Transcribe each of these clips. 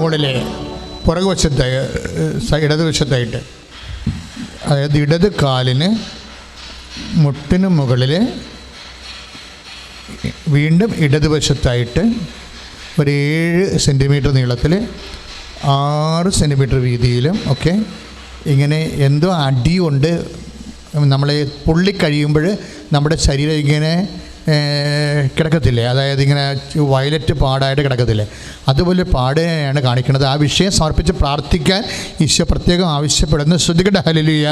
മുകളിലെ പുറകുവശത്തായി ഇടതുവശത്തായിട്ട്, അതായത് ഇടത് കാലിന് മുട്ടിന് മുകളിൽ വീണ്ടും ഇടതുവശത്തായിട്ട് ഒരു 7 സെൻറ്റിമീറ്റർ നീളത്തിൽ 6 സെൻറ്റിമീറ്റർ വീതിയിലും ഒക്കെ ഇങ്ങനെ എന്തോ അടിയുണ്ട്. നമ്മളെ പൊള്ളിക്കഴിയുമ്പോൾ നമ്മുടെ ശരീരം ഇങ്ങനെ കിടക്കത്തില്ലേ, അതായത് ഇങ്ങനെ വയലറ്റ് പാടായിട്ട് കിടക്കത്തില്ലേ, അതുപോലെ പാടിനെയാണ് കാണിക്കുന്നത്. ആ വിഷയം സമർപ്പിച്ച് പ്രാർത്ഥിക്കാൻ ഈശോ പ്രത്യേകം ആവശ്യപ്പെടുന്നു. ശ്രുതികട്ടെ ഹല്ലേലൂയ.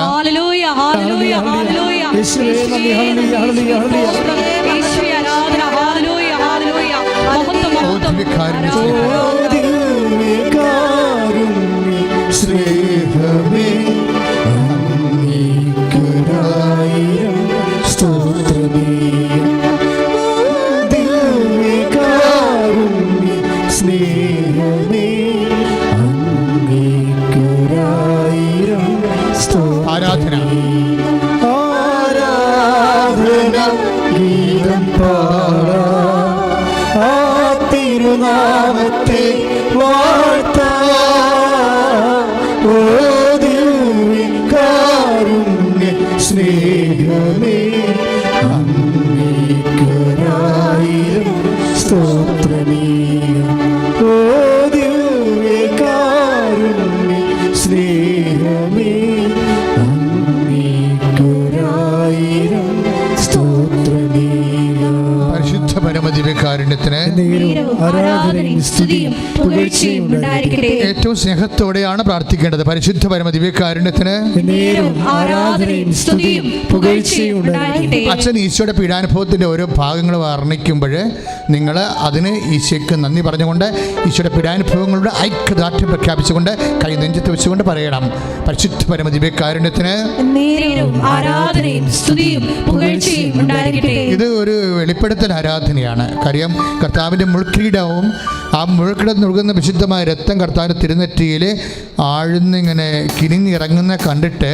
തിരുനാമത്തെ വാഴ്ത്താം. ഓ ദിവ്യകാരുണ്യ സ്നേഹമേ, അങ്ങേയ്ക്കൊരായിരം സ്തോത്രമേകാം. ഓ ദിവ്യകാരുണ്യ സ്നേഹമേ, അങ്ങേയ്ക്കൊരായിരം സ്തോത്രമേകാം. പരിശുദ്ധ പരമദിവ്യകാരുണ്യത്തിന് ഏറ്റവും സ്നേഹത്തോടെയാണ് പ്രാർത്ഥിക്കേണ്ടത്. പരിശുദ്ധ പരമദിവ്യകാരുണ്യത്തിന് അച്ഛൻ ഈശോയുടെ പീഡാനുഭവത്തിൻ്റെ ഓരോ ഭാഗങ്ങൾ വർണ്ണിക്കുമ്പോൾ നിങ്ങൾ അതിന് ഈശോയ്ക്ക് നന്ദി പറഞ്ഞുകൊണ്ട് ഈശോയുടെ പീഡാനുഭവങ്ങളുടെ ഐക്യദാർഢ്യം പ്രഖ്യാപിച്ചുകൊണ്ട് കൈ നെഞ്ചത്ത് വെച്ചുകൊണ്ട് പറയണം. പരിശുദ്ധ പരമദിവ്യകാരുണ്യത്തിന് ഇത് ഒരു വെളിപ്പെടുത്തൽ ആരാധനയാണ്. കാര്യം കർത്താവിൻ്റെ മുൾക്കിരീടവും ആ മുഴുക്കിടം നൽകുന്ന വിശുദ്ധമായ രക്തം കർത്താവിൻ്റെ തിരുനെറ്റിയിൽ ആഴ്ന്നിങ്ങനെ കിനിഞ്ഞിറങ്ങുന്ന കണ്ടിട്ട്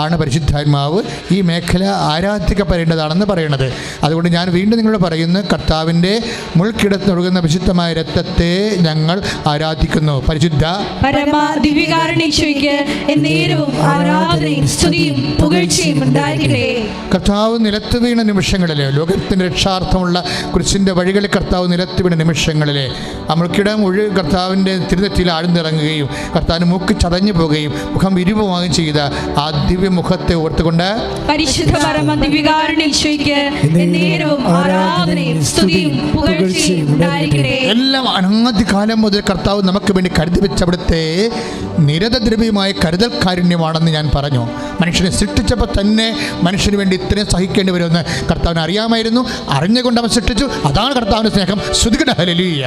ആണ് പരിശുദ്ധാത്മാവ് ഈ മേഖല ആരാധിക്കപ്പെടേണ്ടതാണെന്ന് പറയുന്നത്. അതുകൊണ്ട് ഞാൻ വീണ്ടും നിങ്ങളോട് പറയുന്നു, കർത്താവിൻ്റെ മുൾക്കിടത്ത് നൽകുന്ന വിശുദ്ധമായ രക്തത്തെ ഞങ്ങൾ ആരാധിക്കുന്നു. പരിശുദ്ധ കർത്താവ് നിലത്ത് വീണ നിമിഷങ്ങളിൽ, ലോകത്തിൻ്റെ രക്ഷാർത്ഥമുള്ള കുരിശിൻ്റെ വഴികളിൽ കർത്താവ് നിലത്ത് വീണ നിമിഷങ്ങളിൽ മുൾക്കിടം മുഴുവൻ കർത്താവിൻ്റെ തിരുനെറ്റിയിൽ ആഴ്ന്നിറങ്ങുകയും കർത്താവിന് മൂക്ക് ചതഞ്ഞു പോവുകയും മുഖം വിരിവുമാകുകയും ചെയ്ത ആ ദിവ്യമുഖത്തെ ഓർത്തുകൊണ്ട് എല്ലാം അനാദികാലം മുതൽ കർത്താവ് നമുക്ക് വേണ്ടി കരുതി വെച്ച അവിടുത്തെ നിരതദ്രവ്യമായ കരുതൽ കാരുണ്യമാണെന്ന് ഞാൻ പറഞ്ഞു. മനുഷ്യനെ സൃഷ്ടിച്ചപ്പോൾ തന്നെ മനുഷ്യന് വേണ്ടി ഇത്രയും സഹിക്കേണ്ടി വരുമെന്ന് കർത്താവിന് അറിയാമായിരുന്നു. അറിഞ്ഞുകൊണ്ട് അവൻ സൃഷ്ടിച്ചു. അതാണ് കർത്താവിൻ്റെ സ്നേഹം. ശ്രുതികട്ടെ ഹല്ലേലൂയ.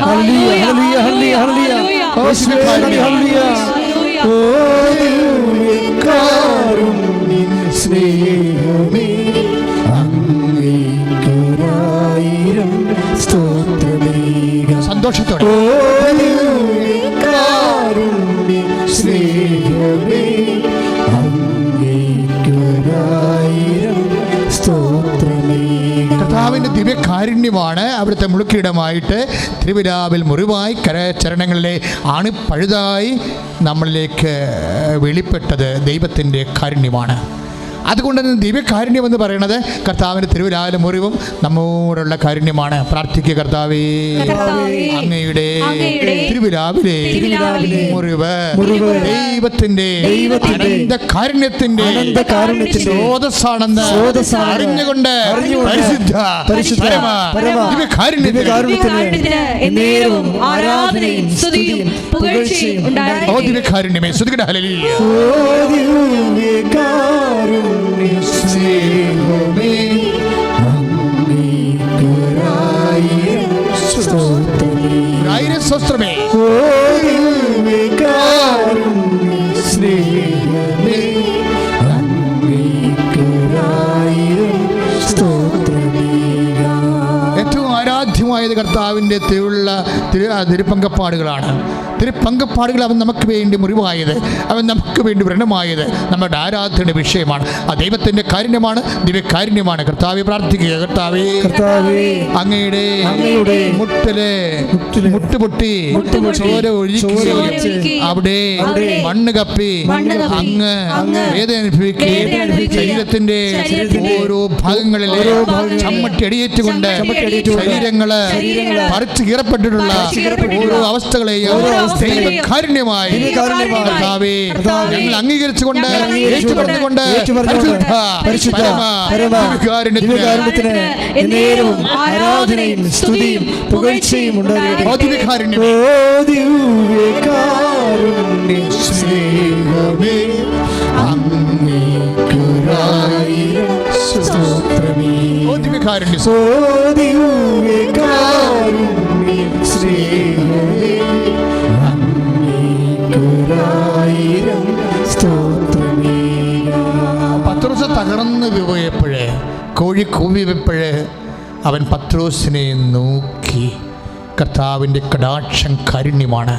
സന്തോഷത്തോടെ കർത്താവിൻ്റെ ദിവ്യകാരുണ്യമാണ് അവിടുത്തെ മുളുക്കിടമായിട്ട് തിരുവിലാവിൽ മുറിവായി കരചരണങ്ങളിലെ പഴുതായി നമ്മളിലേക്ക് വെളിപ്പെട്ടത് ദൈവത്തിൻ്റെ കാരുണ്യമാണ്. അതുകൊണ്ട് തന്നെ ദിവ്യകാരുണ്യം എന്ന് പറയുന്നത് കർത്താവിൻ്റെ തിരുവിലാവിലെ മുറിവും നമ്മോടുള്ള കാരുണ്യമാണ്. പ്രാർത്ഥിക്കുക, കർത്താവേ അങ്ങയുടെ തിരുവിലാവിലെ മുറിവ് ദൈവത്തിൻ്റെ കാരുണ്യത്തിന്റെ സ്രോതസ്സാണെന്ന് അറിഞ്ഞുകൊണ്ട് പരിശുദ്ധ ദിവ്യകാരുണ്യമേ സ്തുതിക്കട്ടെ. ഹല്ലേലൂയ. സ്വസ്ത്രമേ ഏറ്റവും ആരാധ്യമായ മുറിവായത് കർത്താവിൻ്റെ തിരുപ്പങ്കപ്പാടുകളാണ്. തിരുപ്പങ്കപ്പാടുകൾ അവൻ നമുക്ക് വേണ്ടി മുറിവായത്, അവൻ നമുക്ക് വേണ്ടി വ്രണമായത് നമ്മുടെ ആരാധനയുടെ വിഷയമാണ്. ആ ദൈവത്തിൻ്റെ കാരുണ്യമാണ്, ദിവ്യകാരുണ്യമാണ്. കർത്താവെ പ്രാർത്ഥിക്കുക. കർത്താവേ, അങ്ങയുടെ മുട്ടുപൊട്ടി ചോര ഒഴുക്കി അവിടെ മണ്ണ് കപ്പി അങ്ങ് വേദന അനുഭവിക്കുകയും ശരീരത്തിന്റെ ഓരോ ഭാഗങ്ങളിലെ ചമ്മട്ടി അടിയേറ്റുകൊണ്ട് ശരീരങ്ങള് പറിച്ചു കീറപ്പെട്ടിട്ടുള്ള ഓരോ അവസ്ഥകളെയും കാരുണ്യമായി കർത്താവേ ഞങ്ങൾ അംഗീകരിച്ചുകൊണ്ട് ഏറ്റുപറഞ്ഞുകൊണ്ട് ആരാധനയും സ്തുതിയും പുകഴ്ചയും പത്രോസ് തകർന്നു പോയപ്പോഴേ, കോഴി കൂവിയപ്പോഴേ അവൻ പത്രോസിനെ നോക്കി. കർത്താവിൻ്റെ കടാക്ഷം കാരുണ്യമാണ്.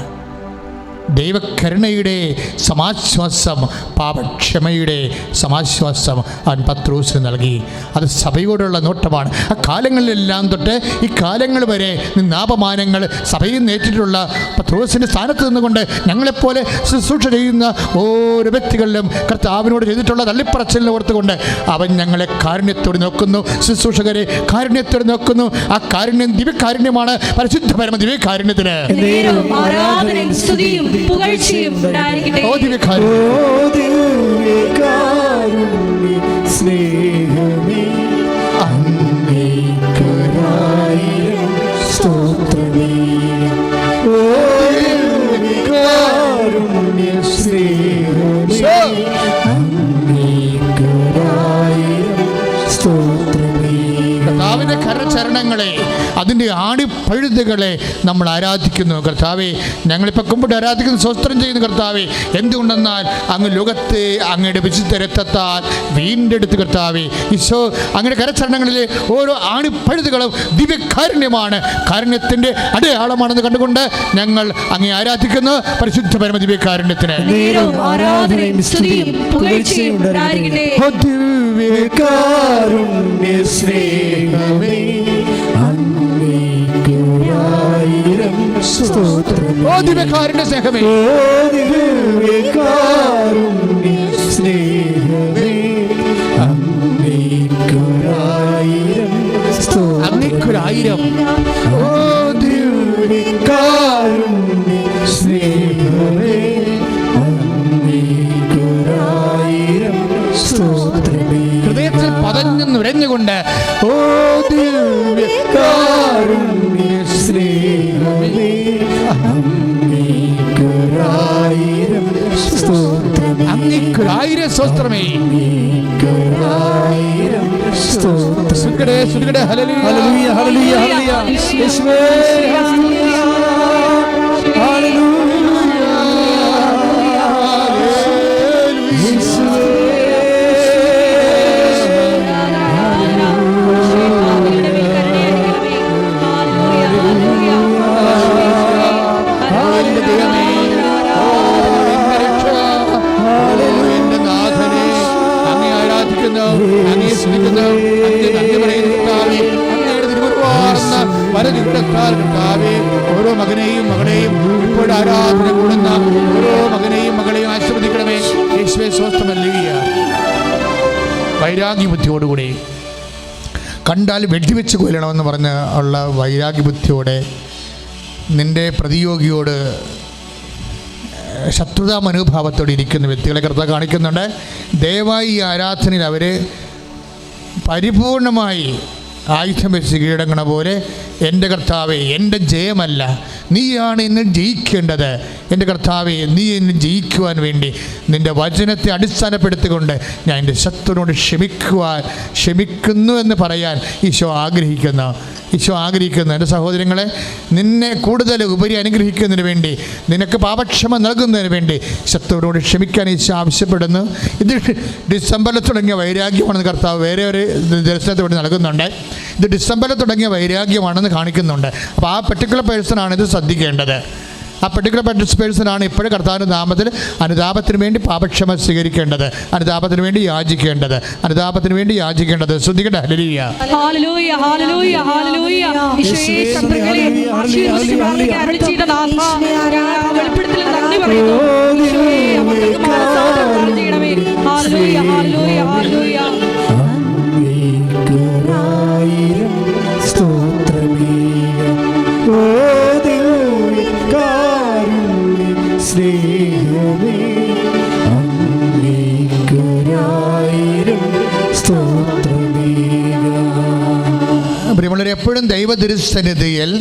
ദൈവകരുണയുടെ സമാശ്വാസം, പാപക്ഷമയുടെ സമാശ്വാസം അവൻ പത്രോസിന് നൽകി. അത് സഭയോടുള്ള നോട്ടമാണ്. ആ കാലങ്ങളിലെല്ലാം തൊട്ട് ഈ കാലങ്ങൾ വരെ നിന്നാപമാനങ്ങൾ സഭയിൽ നേരിട്ടിട്ടുള്ള പത്രോസിൻ്റെ സ്ഥാനത്ത് നിന്നുകൊണ്ട് ഞങ്ങളെപ്പോലെ ശുശ്രൂഷ ചെയ്യുന്ന ഓരോ വ്യക്തികളിലും കർത്താവിനോട് ചെയ്തിട്ടുള്ള തള്ളിപ്പറച്ചിലിനെ ഓർത്തുകൊണ്ട് അവൻ ഞങ്ങളെ കാരുണ്യത്തോട് നോക്കുന്നു. ശുശ്രൂഷകരെ കാരുണ്യത്തോട് നോക്കുന്നു. ആ കാരുണ്യം ദിവ്യകാരുണ്യമാണ്. പരിശുദ്ധ പരമ ദിവ്യകാരുണ്യത്തിന് സ്നേഹമേ അങ്ങേക്കൊരായിരം സ്തോത്രമേ. കാരുണ്യ സ്നേഹമേ അങ്ങേക്കൊരായിരം സ്തോത്രമേ. കർത്താവിൻ്റെ കരചരണങ്ങളെ, അതിൻ്റെ ആണിപ്പഴുതുകളെ നമ്മൾ ആരാധിക്കുന്നു. കർത്താവെ, ഞങ്ങളിപ്പോൾ കുമ്പിട്ട് ആരാധിക്കുന്നു, സ്വസ്ത്രം ചെയ്യുന്നു. കർത്താവെ, എന്തുകൊണ്ടെന്നാൽ അങ്ങ് ലോകത്തെ അങ്ങയുടെ വിശുദ്ധ രക്തത്താൽ വീണ്ടെടുത്ത്. കർത്താവെ, ഈശോ അങ്ങയുടെ കരചരണങ്ങളിലെ ഓരോ ആണിപ്പഴുതുകളും ദിവ്യകാരുണ്യമാണ്, കാരുണ്യത്തിൻ്റെ അടയാളമാണെന്ന് കണ്ടുകൊണ്ട് ഞങ്ങൾ അങ്ങേ ആരാധിക്കുന്നു. പരിശുദ്ധ പരമ ദിവ്യകാരുണ്യത്തിന് കാരുണ്യ സ്നേഹമേ അങ്ങേക്കൊരായിരം സ്തോത്രമേ. ദിവ്യകാരുണ്യ സ്നേഹമേ, കാരുണ്യ സ്നേഹമേ അങ്ങേക്കൊരായിരം സ്തോത്രം. അങ്ങേക്കൊരായിരം കാരുണ്യ സ്നേഹമേ അങ്ങേക്കൊരായിരം സ്തോത്രമേ. ഹൃദയത്തിൽ പതഞ്ഞു നുരഞ്ഞുകൊണ്ട് ഓ ദിവ്യകാരുണ്യ സ്നേഹമേ അങ്ങേക്കൊരായിരം സ്തോത്രമേ. അങ്ങേക്കൊരായിരം സ്തോത്രമേ. അങ്ങേക്കൊരായിരം സ്തോത്രം. സുഖടേ സുഖടേ ഹല്ലേലൂയ ഹല്ലേലൂയ ഹല്ലേലൂയ ഹല്ലേലൂയ യേശുവേ ഹല്ലേലൂയ ഹല്ലേലൂയ യേശുവേ. ഓരോ മകനെയും മകളെയും ഇപ്പോൾ ആരാധന കൂടുന്ന ഓരോ മകനെയും മകളെയും ആശീർവദിക്കണമേ. യേശുവേ സ്വസ്ഥമല്ലിയ വൈരാഗ്യബുദ്ധിയോടുകൂടി, കണ്ടാൽ വെടിവെച്ച് കൊല്ലണമെന്ന് പറഞ്ഞ് ഉള്ള വൈരാഗ്യബുദ്ധിയോടെ നിൻ്റെ പ്രതിയോഗിയോട് ശത്രുതാ മനോഭാവത്തോടെ ഇരിക്കുന്ന വ്യക്തികളെ കർത്താവ് കാണിക്കുന്നുണ്ട്. ദയവായി ഈ ആരാധനയിൽ അവർ പരിപൂർണമായി ആയുധം വെച്ച് കീഴടങ്ങണ പോലെ, എൻ്റെ കർത്താവെ, എൻ്റെ ജയമല്ല, നീയാണ് എന്നെ ജയിക്കേണ്ടത്. എൻ്റെ കർത്താവെ, നീ എന്നെ ജയിക്കുവാൻ വേണ്ടി നിൻ്റെ വചനത്തെ അടിസ്ഥാനപ്പെടുത്തിക്കൊണ്ട് ഞാൻ എൻ്റെ ശത്രുവിനോട് ക്ഷമിക്കുന്നു എന്ന് പറയാൻ ഈശോ ആഗ്രഹിക്കുന്നു. ഈശോ ആഗ്രഹിക്കുന്നു. എൻ്റെ സഹോദരങ്ങളെ, നിന്നെ കൂടുതൽ ഉപരി അനുഗ്രഹിക്കുന്നതിന് വേണ്ടി, നിനക്ക് പാപക്ഷമ നൽകുന്നതിന് വേണ്ടി ശത്രുവിനോട് ക്ഷമിക്കാൻ ഈശോ ആവശ്യപ്പെടുന്നു. ഇത് ഡിസംബറിൽ തുടങ്ങിയ വൈരാഗ്യമാണെന്ന് കർത്താവ് വേറെ ഒരു ദർശനത്തിൽ വേണ്ടി നൽകുന്നുണ്ട്. ഇത് ഡിസംബറിൽ തുടങ്ങിയ വൈരാഗ്യമാണെന്ന് കാണിക്കുന്നുണ്ട്. അപ്പോൾ ആ പെർട്ടിക്കുലർ പേഴ്സണാണ് ഇത് ശ്രദ്ധിക്കേണ്ടത്. ആ പെർട്ടിക്കുലർ പേഴ്സണാണ് ഇപ്പോഴും കർത്താവിൻ്റെ നാമത്തിൽ അനുതാപത്തിന് വേണ്ടി പാപക്ഷമ സ്വീകരിക്കേണ്ടത്, അനുതാപത്തിന് വേണ്ടി യാചിക്കേണ്ടത്, അനുതാപത്തിന് വേണ്ടി യാചിക്കേണ്ടത്. ശ്രദ്ധിക്കട്ടെ. ഹല്ലേലൂയ, ഹല്ലേലൂയ, ഹല്ലേലൂയ, ഹല്ലേലൂയ. ഈശോയെ ശത്രുക്കളെ ആശീർവദിച്ച് പ്രാർത്ഥിക്കാൻ അരുളിച്ചെയ്ത നാഥാ, വെളിപ്പെടുത്തലിന് നന്ദി പറയുന്നു. ഈശോയെ അവർക്ക് മാനസാന്തരം പ്രദാനം ചെയ്യണമേ. ഹല്ലേലൂയ, ഹല്ലേലൂയ, ഹല്ലേലൂയ. സ്നേഹമേ അങ്ങേക്കൊരായിരം സ്തോത്രമേകാം. പ്രിയമുള്ളവരെ, എപ്പോഴും ദൈവ തിരുസന്നിധിയിൽ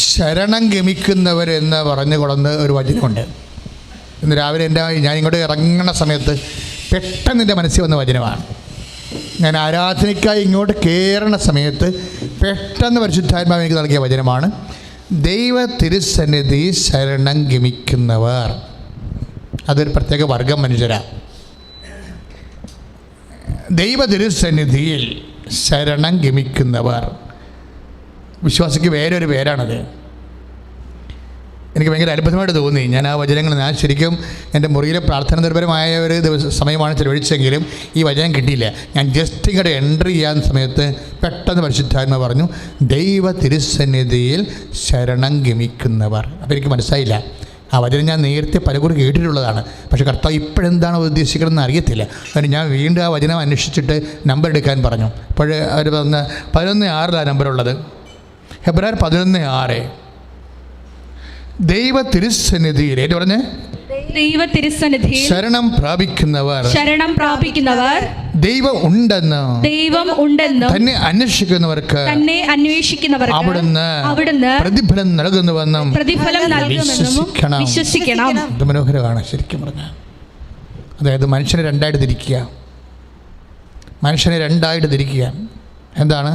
ശരണം ഗമിക്കുന്നവരെന്ന് പറഞ്ഞു കൊള്ളുന്ന ഒരു വചനമുണ്ട്. ഇന്ന് രാവിലെ ഞാൻ ഇങ്ങോട്ട് ഇറങ്ങുന്ന സമയത്ത് പെട്ടെന്ന് എൻ്റെ മനസ്സിൽ വന്ന വചനമാണ്. ഞാൻ ആരാധനയ്ക്കായി ഇങ്ങോട്ട് കയറുന്ന സമയത്ത് പെട്ടെന്ന് പരിശുദ്ധാത്മാവ് എനിക്ക് നൽകിയ വചനമാണ്. ദൈവ തിരുസന്നിധി ശരണം ഗമിക്കുന്നവർ. അതൊരു പ്രത്യേക വർഗം മനുഷ്യരാണ്. ദൈവ തിരുസന്നിധിയിൽ ശരണം ഗമിക്കുന്നവർ. വിശ്വാസിക്ക് വേറൊരു പേരാണത്. എനിക്ക് ഭയങ്കര അത്ഭുതമായിട്ട് തോന്നി. ഞാൻ ആ വചനങ്ങൾ ഞാൻ ശരിക്കും എൻ്റെ മുറിയിലെ പ്രാർത്ഥന നിർഭരമായ ഒരു സമയമാണ് ചെലവഴിച്ചെങ്കിലും ഈ വചനം കിട്ടിയില്ല. ഞാൻ ജസ്റ്റ് ഇങ്ങോട്ട് എൻട്രി ചെയ്യാൻ സമയത്ത് പെട്ടെന്ന് പരിശുദ്ധാത്മ പറഞ്ഞു, ദൈവ തിരുസന്നിധിയിൽ ശരണം ഗമിക്കുന്നവർ. അപ്പോൾ എനിക്ക് മനസ്സിലായില്ല. ആ വചനം ഞാൻ നേരത്തെ പലകുറി കേട്ടിട്ടുള്ളതാണ്. പക്ഷേ കർത്താവ് ഇപ്പോഴെന്താണ് ഉദ്ദേശിക്കണമെന്ന് അറിയത്തില്ല. അതിന് ഞാൻ വീണ്ടും ആ വചനം അന്വേഷിച്ചിട്ട് നമ്പർ എടുക്കാൻ പറഞ്ഞു. അപ്പോൾ അവർ പറഞ്ഞ 11:6 നമ്പറുള്ളത്. ഹെബ്രായർ 11:6. ദൈവ തിരുസന്നിധിയിൽ പറഞ്ഞേ, ദൈവ തിരുസന്നിധിയിൽ ശരണം പ്രാപിക്കുന്നവർ ദൈവം ഉണ്ടെന്ന് തന്നെ അന്വേഷിക്കുന്നവർക്ക് അവിടുന്ന് പ്രതിഫലം നൽകുന്നുവെന്നും വിശ്വസിക്കണം. ഇത് മനോഹരമാണ് ശരിക്കും പറഞ്ഞാൽ. അതായത് മനുഷ്യനെ രണ്ടായിട്ട് തിരിക്കുക. എന്താണ്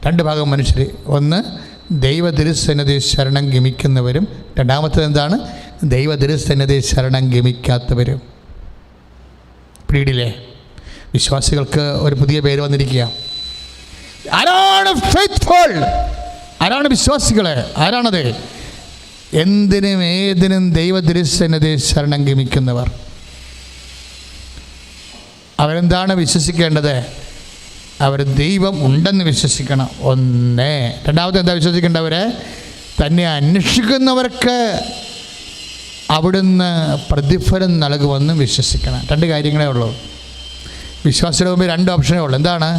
രണ്ട് ഭാഗം മനുഷ്യർ? ഒന്ന്, ദൈവ തിരുസന്നിധി ശരണം ഗമിക്കുന്നവരും. രണ്ടാമത്തേത് എന്താണ്? ദൈവ തിരുസന്നിധി ശരണം ഗമിക്കാത്തവരും. പിടിയില്ലേ? വിശ്വാസികൾക്ക് ഒരു പുതിയ പേര് വന്നിരിക്കുക. ആരാണ് ഫെയ്ത്ത്ഫുൾ? ആരാണ് വിശ്വാസികളെ? ആരാണത്? എന്തിനും ഏതിനും ദൈവ തിരുസന്നിധി ശരണം ഗമിക്കുന്നവർ. അവരെന്താണ് വിശ്വസിക്കേണ്ടത്? അവർ ദൈവം ഉണ്ടെന്ന് വിശ്വസിക്കണം. ഒന്ന്. രണ്ടാമത്തെ എന്താ വിശ്വസിക്കേണ്ടവരെ? തന്നെ അന്വേഷിക്കുന്നവർക്ക് അവിടുന്ന് പ്രതിഫലം നൽകുമെന്ന് വിശ്വസിക്കണം. രണ്ട് കാര്യങ്ങളേ ഉള്ളൂ. വിശ്വാസിയുടെ മുമ്പിൽ രണ്ട് ഓപ്ഷനേ ഉള്ളൂ. എന്താണ്?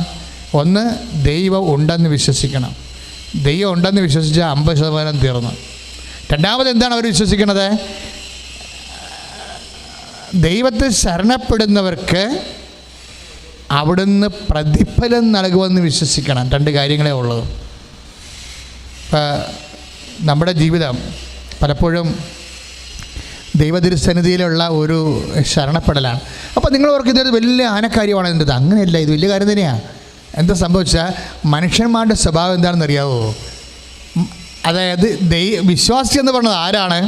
ഒന്ന്, ദൈവം ഉണ്ടെന്ന് വിശ്വസിക്കണം. ദൈവം ഉണ്ടെന്ന് വിശ്വസിച്ചാൽ 50% തീർന്നു. രണ്ടാമത് എന്താണ് അവർ വിശ്വസിക്കുന്നത്? ദൈവത്തെ ശരണപ്പെടുന്നവർക്ക് അവിടുന്ന് പ്രതിഫലം നൽകുമെന്ന് വിശ്വസിക്കണം. രണ്ട് കാര്യങ്ങളേ ഉള്ളൂ. നമ്മുടെ ജീവിതം പലപ്പോഴും ദൈവതിരുസന്നിധിയിലുള്ള ഒരു ശരണപ്പെടലാണ്. അപ്പോൾ നിങ്ങൾ ഓർക്കുന്നത് വലിയ ആനക്കാര്യമാണ് എൻ്റെത്. അങ്ങനെയല്ല, ഇത് വലിയ കാര്യം തന്നെയാണ്. എന്താ സംഭവിച്ചാൽ മനുഷ്യന്മാരുടെ സ്വഭാവം എന്താണെന്ന് അറിയാവോ? അതായത് വിശ്വാസി എന്ന് പറയുന്നത് ആരാണ്?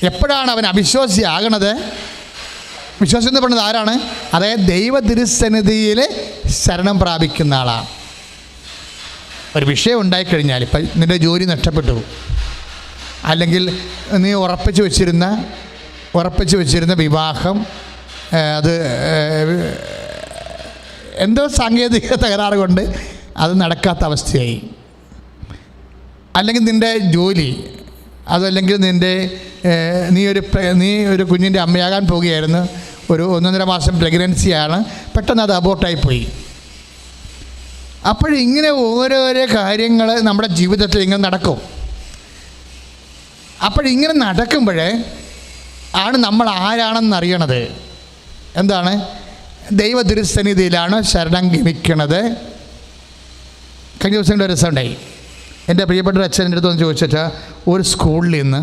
എപ്പോഴാണ് അവൻ അവിശ്വാസിയാകണത്? വിശ്വാസം എന്ന് പറയുന്നത് ആരാണ്? അതായത് ദൈവ തിരുസന്നിധിയിൽ ശരണം പ്രാപിക്കുന്ന ആളാണ്. ഒരു വിഷയം ഉണ്ടായിക്കഴിഞ്ഞാൽ, ഇപ്പം നിൻ്റെ ജോലി നഷ്ടപ്പെട്ടു, അല്ലെങ്കിൽ നീ ഉറപ്പിച്ച് വെച്ചിരുന്ന വിവാഹം അത് എന്തോ സാങ്കേതിക തകരാറ് കൊണ്ട് അത് നടക്കാത്ത അവസ്ഥയായി, അല്ലെങ്കിൽ നിൻ്റെ ജോലി, അതല്ലെങ്കിൽ നീ ഒരു കുഞ്ഞിൻ്റെ അമ്മയാകാൻ പോവുകയായിരുന്നു, ഒരു 1.5 മാസം പ്രഗ്നൻസിയാണ്, പെട്ടെന്ന് അത് അബോർട്ടായിപ്പോയി. അപ്പോഴിങ്ങനെ ഓരോരോ കാര്യങ്ങൾ നമ്മുടെ ജീവിതത്തിൽ ഇങ്ങനെ നടക്കും. അപ്പോഴിങ്ങനെ നടക്കുമ്പോഴേ ആണ് നമ്മൾ ആരാണെന്ന് അറിയണത്. എന്താണ്? ദൈവ തിരുസന്നിധിയിലാണ് ശരണം ഗമിക്കണത്. കഴിഞ്ഞ ദിവസം ഒരു രസമുണ്ടായി. എൻ്റെ പ്രിയപ്പെട്ട അച്ഛൻ്റെ അടുത്ത് ഒന്ന് ചോദിച്ചിട്ട്, ഒരു സ്കൂളിൽ നിന്ന്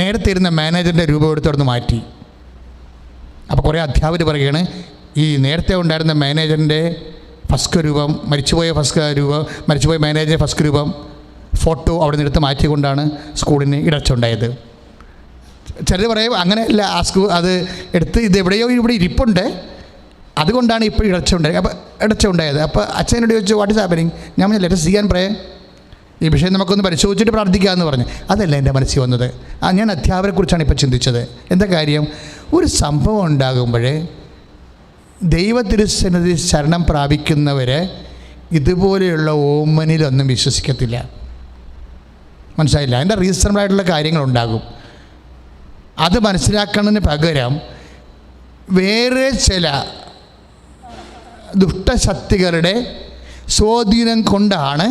നേരത്തെ ഇരുന്ന മാനേജറിൻ്റെ രൂപം എടുത്തോടന്ന് മാറ്റി. അപ്പോൾ കുറേ അധ്യാപകർ പറയുകയാണ്, ഈ നേരത്തെ ഉണ്ടായിരുന്ന മാനേജറിൻ്റെ ഫസ്റ്റ് രൂപം, മരിച്ചുപോയ മാനേജർ ഫസ്റ്റ് രൂപം ഫോട്ടോ അവിടെ നിന്ന് എടുത്ത് മാറ്റിക്കൊണ്ടാണ് സ്കൂളിന് ഇടർച്ചയുണ്ടായത്. ചിലർ പറയും അങ്ങനെയല്ല, അത് എടുത്ത് ഇത് എവിടെയോ ഇവിടെ ഇരിപ്പുണ്ട്, അതുകൊണ്ടാണ് ഇപ്പോൾ ഇടർച്ച ഉണ്ടായത്. അപ്പോൾ അച്ഛനോട് ചോദിച്ചു വാട്ട് ഈസ് ഹാപ്പനിങ്. ഞാൻ പറഞ്ഞു let us see and pray, ഈ വിഷയം നമുക്കൊന്ന് പരിശോധിച്ചിട്ട് പ്രാർത്ഥിക്കാമെന്ന് പറഞ്ഞു. അതല്ല എൻ്റെ മനസ്സിൽ വന്നത്. ഞാൻ അധ്യാപകരെക്കുറിച്ചാണ് ഇപ്പോൾ ചിന്തിച്ചത്. എന്താ കാര്യം, ഒരു സംഭവം ഉണ്ടാകുമ്പോഴേ ദൈവത്തിരുസന്നിധി ശരണം പ്രാപിക്കുന്നവർ ഇതുപോലെയുള്ള ഓമനിലൊന്നും വിശ്വസിക്കത്തില്ല. മനസ്സിലായില്ല? അതിൻ്റെ റീസണബിളായിട്ടുള്ള കാര്യങ്ങളുണ്ടാകും. അത് മനസ്സിലാക്കുന്നതിന് പകരം വേറെ ചില ദുഷ്ടശക്തികളുടെ സ്വാധീനം കൊണ്ടാണ്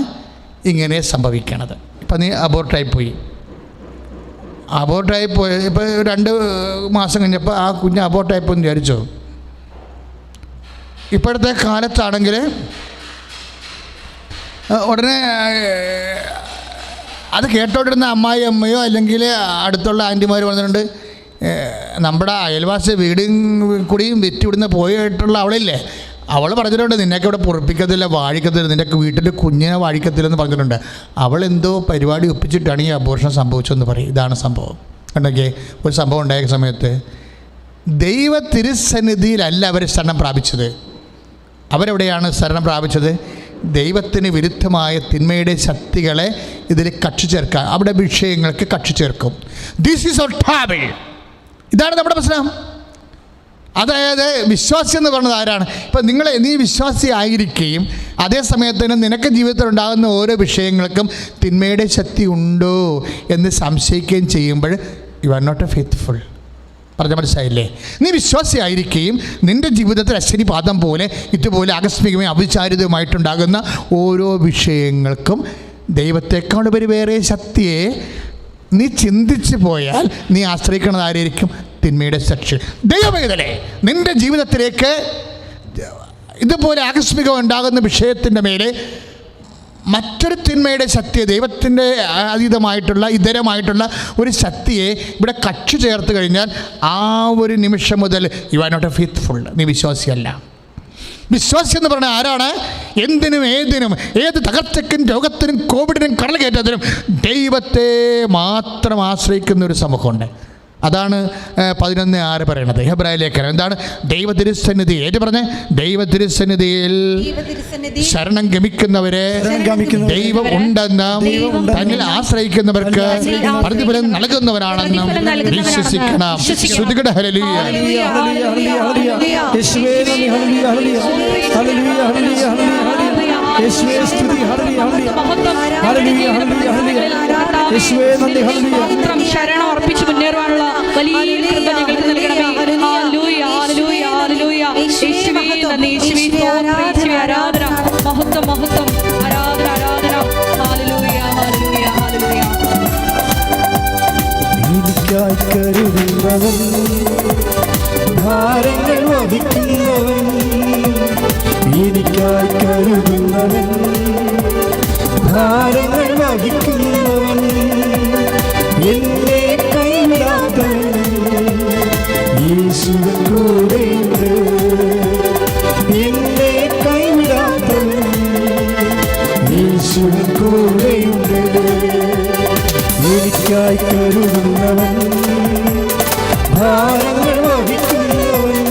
ഇങ്ങനെ സംഭവിക്കണത്. ഇപ്പം നീ അബോർട്ടായി പോയി, ഇപ്പോൾ 2 മാസം കഴിഞ്ഞപ്പോൾ ആ കുഞ്ഞ് അബോർട്ടായിപ്പോയെന്ന് വിചാരിച്ചോ? ഇപ്പോഴത്തെ കാലത്താണെങ്കിൽ ഉടനെ അത് കേട്ടോണ്ടിരുന്ന അമ്മയോ അല്ലെങ്കിൽ അടുത്തുള്ള ആൻറ്റിമാർ പറഞ്ഞിട്ടുണ്ട്, നമ്മുടെ അയൽവാസി വീടും കൂടിയും വിറ്റുവിടുന്ന് പോയിട്ടുള്ള അവളില്ലേ, അവൾ പറഞ്ഞിട്ടുണ്ട് നിന്നെയൊക്കെ ഇവിടെ പൊറപ്പിക്കത്തില്ല, വാഴിക്കത്തില്ല, നിൻ്റെ വീട്ടിൽ കുഞ്ഞിനെ വാഴിക്കത്തില്ലെന്ന് പറഞ്ഞിട്ടുണ്ട്. അവളെന്തോ പരിപാടി ഒപ്പിച്ചിട്ടാണ് ഈ അബോർഷൻ സംഭവിച്ചതെന്ന് പറയും. ഇതാണ് സംഭവം. കണ്ടൊക്കെ ഒരു സംഭവം ഉണ്ടായ സമയത്ത് ദൈവ തിരുസന്നിധിയിലല്ല അവർ ശരണം പ്രാപിച്ചത്. അവരെവിടെയാണ് ശരണം പ്രാപിച്ചത്? ദൈവത്തിന് വിരുദ്ധമായ തിന്മയുടെ ശക്തികളെ ഇതിൽ കക്ഷി ചേർക്കാൻ, അവിടെ വിഷയങ്ങൾക്ക് കക്ഷി ചേർക്കും. This is our travel. ഇതാണ് നമ്മുടെ പ്രശ്നം. അതായത് വിശ്വാസി എന്ന് പറയുന്നത് ആരാണ്? ഇപ്പം നീ വിശ്വാസി ആയിരിക്കുകയും അതേ സമയത്ത് തന്നെ നിനക്ക് ജീവിതത്തിൽ ഉണ്ടാകുന്ന ഓരോ വിഷയങ്ങൾക്കും തിന്മയുടെ ശക്തി ഉണ്ടോ എന്ന് സംശയിക്കുകയും ചെയ്യുമ്പോൾ you are not a faithful. പറഞ്ഞ മനസ്സിലായില്ലേ? നീ വിശ്വാസിയായിരിക്കുകയും നിൻ്റെ ജീവിതത്തിൽ അശ്വനി പാദം പോലെ ഇതുപോലെ ആകസ്മികമായി അവിചാരിതമായിട്ടുണ്ടാകുന്ന ഓരോ വിഷയങ്ങൾക്കും ദൈവത്തെക്കാൾ ഉപരി വേറെ ശക്തിയെ നീ ചിന്തിച്ചു പോയാൽ നീ ആശ്രയിക്കുന്നത് ആരായിരിക്കും? തിന്മയുടെ ശക്തി. ദൈവമേതലേ, നിൻ്റെ ജീവിതത്തിലേക്ക് ഇതുപോലെ ആകസ്മികം ഉണ്ടാകുന്ന വിഷയത്തിൻ്റെ മേലെ മറ്റൊരു തിന്മയുടെ ശക്തിയെ, ദൈവത്തിൻ്റെ അതീതമായിട്ടുള്ള ഇതരമായിട്ടുള്ള ഒരു ശക്തിയെ ഇവിടെ കക്ഷി ചേർത്ത് കഴിഞ്ഞാൽ ആ ഒരു നിമിഷം മുതൽ you are not a faithful. നീ വിശ്വാസിയല്ല. വിശ്വാസി എന്ന് പറഞ്ഞാൽ ആരാണ്? എന്തിനും ഏതിനും, ഏത് തകർച്ചയ്ക്കും രോഗത്തിനും കോവിഡിനും കടൽകയറ്റത്തിനും ദൈവത്തെ മാത്രം ആശ്രയിക്കുന്ന ഒരു സമൂഹമുണ്ട്. അതാണ് 11:6 പറയണത്. ഹെബ്രായ ലേഖനം എന്താണ്? ദൈവതിരുസന്നിധി. ഏത് പറഞ്ഞേ? ദൈവതിരുസന്നിധിയിൽ ശരണം ഗമിക്കുന്നവരെ ദൈവം ഉണ്ടെന്നും തന്നിൽ ആശ്രയിക്കുന്നവർക്ക് പ്രതിഫലം നൽകുന്നവനാണെന്നും വിശ്വസിക്കണം. ശ്രുതികട ഹല്ലേലൂയ. ശരണം അർപ്പിച്ച് മുന്നേറുവാനുള്ള വലിയ കൃപ ഞങ്ങൾക്ക് നൽകണമേ. ഹല്ലേലൂയ, ഹല്ലേലൂയ, ഹല്ലേലൂയ. യേശുവേ നന്ദി, യേശുവേ സ്തോത്രം, യേശുവേ ആരാധന, മഹത്വം, മഹത്വം, ആരാധന, ആരാധന. ഹല്ലേലൂയ, ഹല്ലേലൂയ, ഹല്ലേലൂയ. എനിക്കായി കരുതുന്നവൻ, ഭാരങ്ങൾ വഹിക്കുന്നവൻ, എനിക്കായി കരുതുന്നവൻ, ഭാരങ്ങൾ വഹിക്കുന്നവൻ, എന്നെ കൈവിടാത്തവൻ, യേശുവിൻ കൂടെയുണ്ട്. എന്നെ കൈവിടാത്തവൻ, യേശുവിൻ കൂടെയുണ്ട്. എനിക്കായി കരുതുന്നവൻ, ഭാരങ്ങൾ വഹിക്കുന്നവൻ,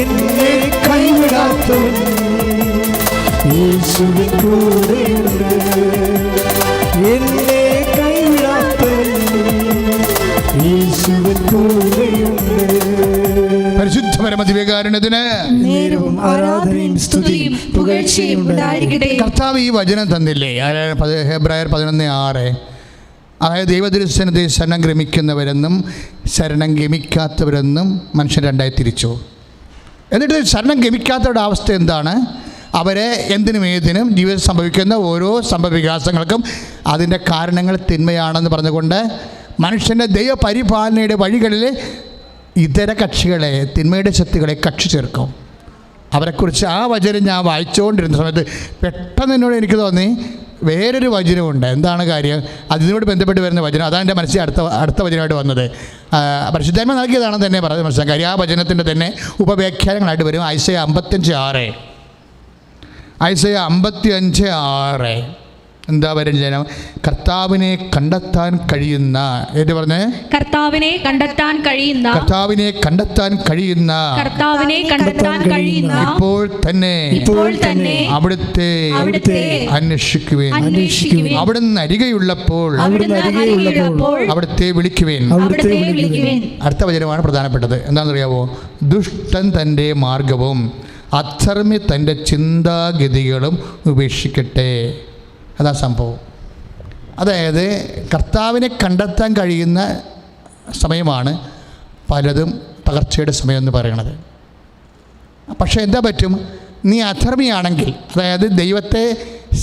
എന്നെ കൈവിടാത്തവൻ, യേശുവിൻ കൂടെയുണ്ട്. എന്നെ കൈവിടാത്തവൻ, യേശുവിൻ കൂടെയുണ്ട്. പരിശുദ്ധ പരമദിവ്യകാരുണ്യത്തിന് നേരവും ആരാധനയും സ്തുതിയും പുകഴ്ചയും ഉണ്ടായിരിക്കട്ടെ. കർത്താവ് ഈ വചനം തന്നില്ലേ? ഹെബ്രായർ 11:6. അതായത് ദൈവതിരുസന്നിധി ശരണം ഗമിക്കുന്നവരെന്നും ശരണം ഗമിക്കാത്തവരെന്നും മനുഷ്യൻ രണ്ടായി തിരിച്ചു. എന്നിട്ട് ശരണം ഗമിക്കാത്തവരുടെ അവസ്ഥ എന്താണ്? അവരെ എന്തിനും ഏതിനും ജീവിതത്തിൽ സംഭവിക്കുന്ന ഓരോ സംഭവവികാസങ്ങൾക്കും അതിൻ്റെ കാരണങ്ങൾ തിന്മയാണെന്ന് പറഞ്ഞുകൊണ്ട് മനുഷ്യൻ്റെ ദൈവപരിപാലനയുടെ വഴികളിൽ ഇതര കക്ഷികളെ, തിന്മയുടെ ശക്തികളെ കക്ഷി ചേർക്കും. അവരെക്കുറിച്ച് ആ വചനം ഞാൻ വായിച്ചുകൊണ്ടിരുന്ന സമയത്ത് പെട്ടെന്ന് എന്നോട് എനിക്ക് തോന്നി വേറൊരു വചനമുണ്ട്. എന്താണ് കാര്യം? അതിനോട് ബന്ധപ്പെട്ട് വരുന്ന വചനം. അതാണ് എൻ്റെ മനസ്സിൽ അടുത്ത വചനമായിട്ട് വന്നത്. പരിശുദ്ധാത്മ നൽകിയതാണെന്ന് തന്നെ പറഞ്ഞത് മനസ്സിലാക്കാം. കാര്യം ആ വചനത്തിൻ്റെ തന്നെ ഉപവ്യാഖ്യാനങ്ങളായിട്ട് വരും. ഐസയ 55:6. ഐസയ 55:6 എന്താ വരുന്ന കർത്താവിനെ കണ്ടെത്താൻ കഴിയുന്ന ഏത് പറഞ്ഞേ കർത്താവിനെ കണ്ടെത്താൻ കഴിയുന്ന കർത്താവിനെ കണ്ടെത്താൻ കഴിയുന്ന കർത്താവിനെ കണ്ടെത്താൻ കഴിയുന്ന ഇപ്പോൾ തന്നെ അവിടുത്തെ അന്വേഷിക്കുവേൻ അന്വേഷിക്കുവിൻ. അവിടുന്ന് അരികെയുള്ളപ്പോൾ അവിടുത്തെ വിളിക്കുവേൻ. അടുത്ത വചനമാണ് പ്രധാനപ്പെട്ടത്. എന്താണെന്നറിയാവോ? ദുഷ്ടൻ തൻ്റെ മാർഗവും അധർമ്മി തൻ്റെ ചിന്താഗതികളും ഉപേക്ഷിക്കട്ടെ. അതാ സംഭവം. അതായത് കർത്താവിനെ കണ്ടെത്താൻ കഴിയുന്ന സമയമാണ് പലതും തകർച്ചയുടെ സമയം എന്ന് പറയുന്നത്. പക്ഷേ എന്താ പറ്റും? നീ അധർമ്മിയാണെങ്കിൽ, അതായത് ദൈവത്തെ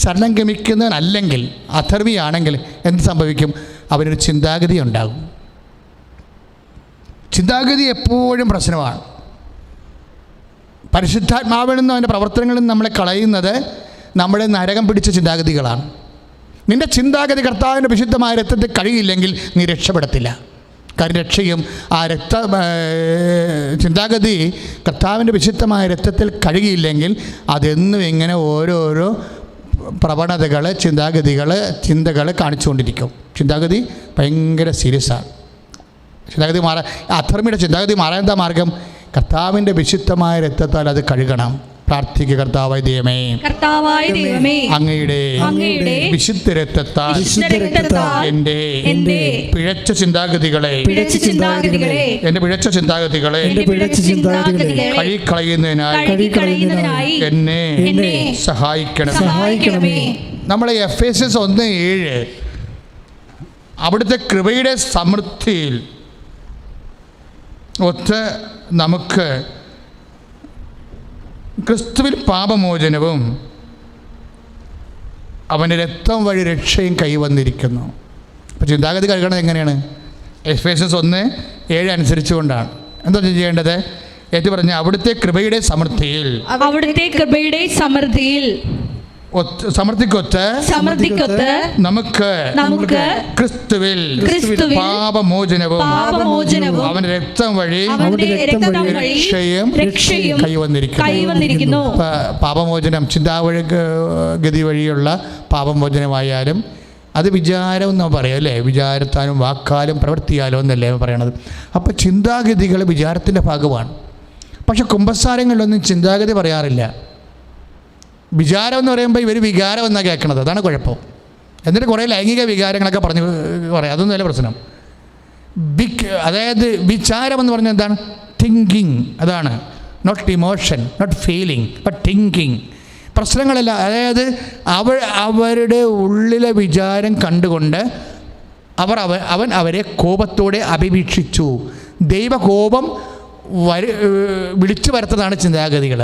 ശരണം ഗമിക്കുന്നവനല്ലെങ്കിൽ അധർമ്മിയാണെങ്കിൽ എന്ത് സംഭവിക്കും? അവനൊരു ചിന്താഗതി ഉണ്ടാകും. ചിന്താഗതി എപ്പോഴും പ്രശ്നമാണ്. പരിശുദ്ധാത്മാവിൽ നിന്നും അവൻ്റെ പ്രവർത്തനങ്ങളിൽ നിന്ന് നമ്മളെ കളയുന്നത് നമ്മുടെ നരകം പിടിച്ച ചിന്താഗതികളാണ്. നിൻ്റെ ചിന്താഗതി കർത്താവിൻ്റെ വിശുദ്ധമായ രക്തത്തിൽ കഴിയില്ലെങ്കിൽ നീ രക്ഷപ്പെടത്തില്ല. കാര്യം രക്ഷയും ആ ചിന്താഗതി കർത്താവിൻ്റെ വിശുദ്ധമായ രക്തത്തിൽ കഴുകിയില്ലെങ്കിൽ അതെന്നും ഇങ്ങനെ ഓരോരോ പ്രവണതകൾ, ചിന്തകൾ കാണിച്ചുകൊണ്ടിരിക്കും. ചിന്താഗതി ഭയങ്കര സീരിയസാണ്. ചിന്താഗതി മാറാൻ, അധർമ്മിയുടെ ചിന്താഗതി മാറാൻ എന്താ മാർഗം? കർത്താവിൻ്റെ വിശുദ്ധമായ രക്തത്താൽ അത് കഴുകണം. പ്രാർത്ഥിക്കുക. കർത്താവായ ദൈവമേ, അങ്ങയുടെ വിശുദ്ധ രക്തത്താൽ എൻ്റെ പിഴച്ച ചിന്താഗതികളെ കഴുകിക്കളയുന്നതിനായി എന്നെ സഹായിക്കണമേ. നമ്മളെ എഫേസ്യസ് 1:7 അവിടുത്തെ കൃപയുടെ സമൃദ്ധിയിൽ ഒത്ത് നമുക്ക് ക്രിസ്തുവിൽ പാപമോചനവും അവൻ്റെ രക്തം വഴി രക്ഷയും കൈവന്നിരിക്കുന്നു. അപ്പോൾ ചിന്താഗതി കഴുകണത് എങ്ങനെയാണ്? എഫേസ്യസ് 1:7 അനുസരിച്ചുകൊണ്ടാണ്. എന്താ ചെയ്യേണ്ടത്? ഏറ്റു പറഞ്ഞ അവിടുത്തെ കൃപയുടെ സമൃദ്ധിയിൽ സമൃദ്ധിക്കൊത്ത് നമുക്ക് ക്രിസ്തുവിൽ പാപമോചനവും അവന്റെ രക്തം വഴി രക്ഷയും കൈവന്നിരിക്കുന്നു. പാപമോചനം ചിന്താഗതി വഴിയുള്ള പാപമോചനമായാലും അത് വിചാരം എന്ന് പറയാം അല്ലേ? വിചാരത്താലും വാക്കാലും പ്രവൃത്തിയാലും എന്നല്ലേ പറയണത്. അപ്പോൾ ചിന്താഗതികൾ വിചാരത്തിൻ്റെ ഭാഗമാണ്. പക്ഷെ കുമ്പസാരങ്ങളിലൊന്നും ചിന്താഗതി പറയാറില്ല. വിചാരം എന്ന് പറയുമ്പോൾ ഇവർ വികാരം എന്നാണ് കേൾക്കണത്. അതാണ് കുഴപ്പം. എന്നിട്ട് കുറേ ലൈംഗിക വികാരങ്ങളൊക്കെ പറഞ്ഞു പറയാം. അതൊന്നുമല്ല പ്രശ്നം. അതായത് വിചാരം എന്ന് പറഞ്ഞാൽ എന്താണ്? തിങ്കിങ്. അതാണ്. Not emotion, not feeling, but thinking. പ്രശ്നങ്ങളല്ല. അതായത് അവരുടെ ഉള്ളിലെ വിചാരം കണ്ടുകൊണ്ട് അവൻ അവരെ കോപത്തോടെ അഭിവീക്ഷിച്ചു. ദൈവകോപം വിളിച്ചു വരുത്തതാണ് ചിന്താഗതികൾ.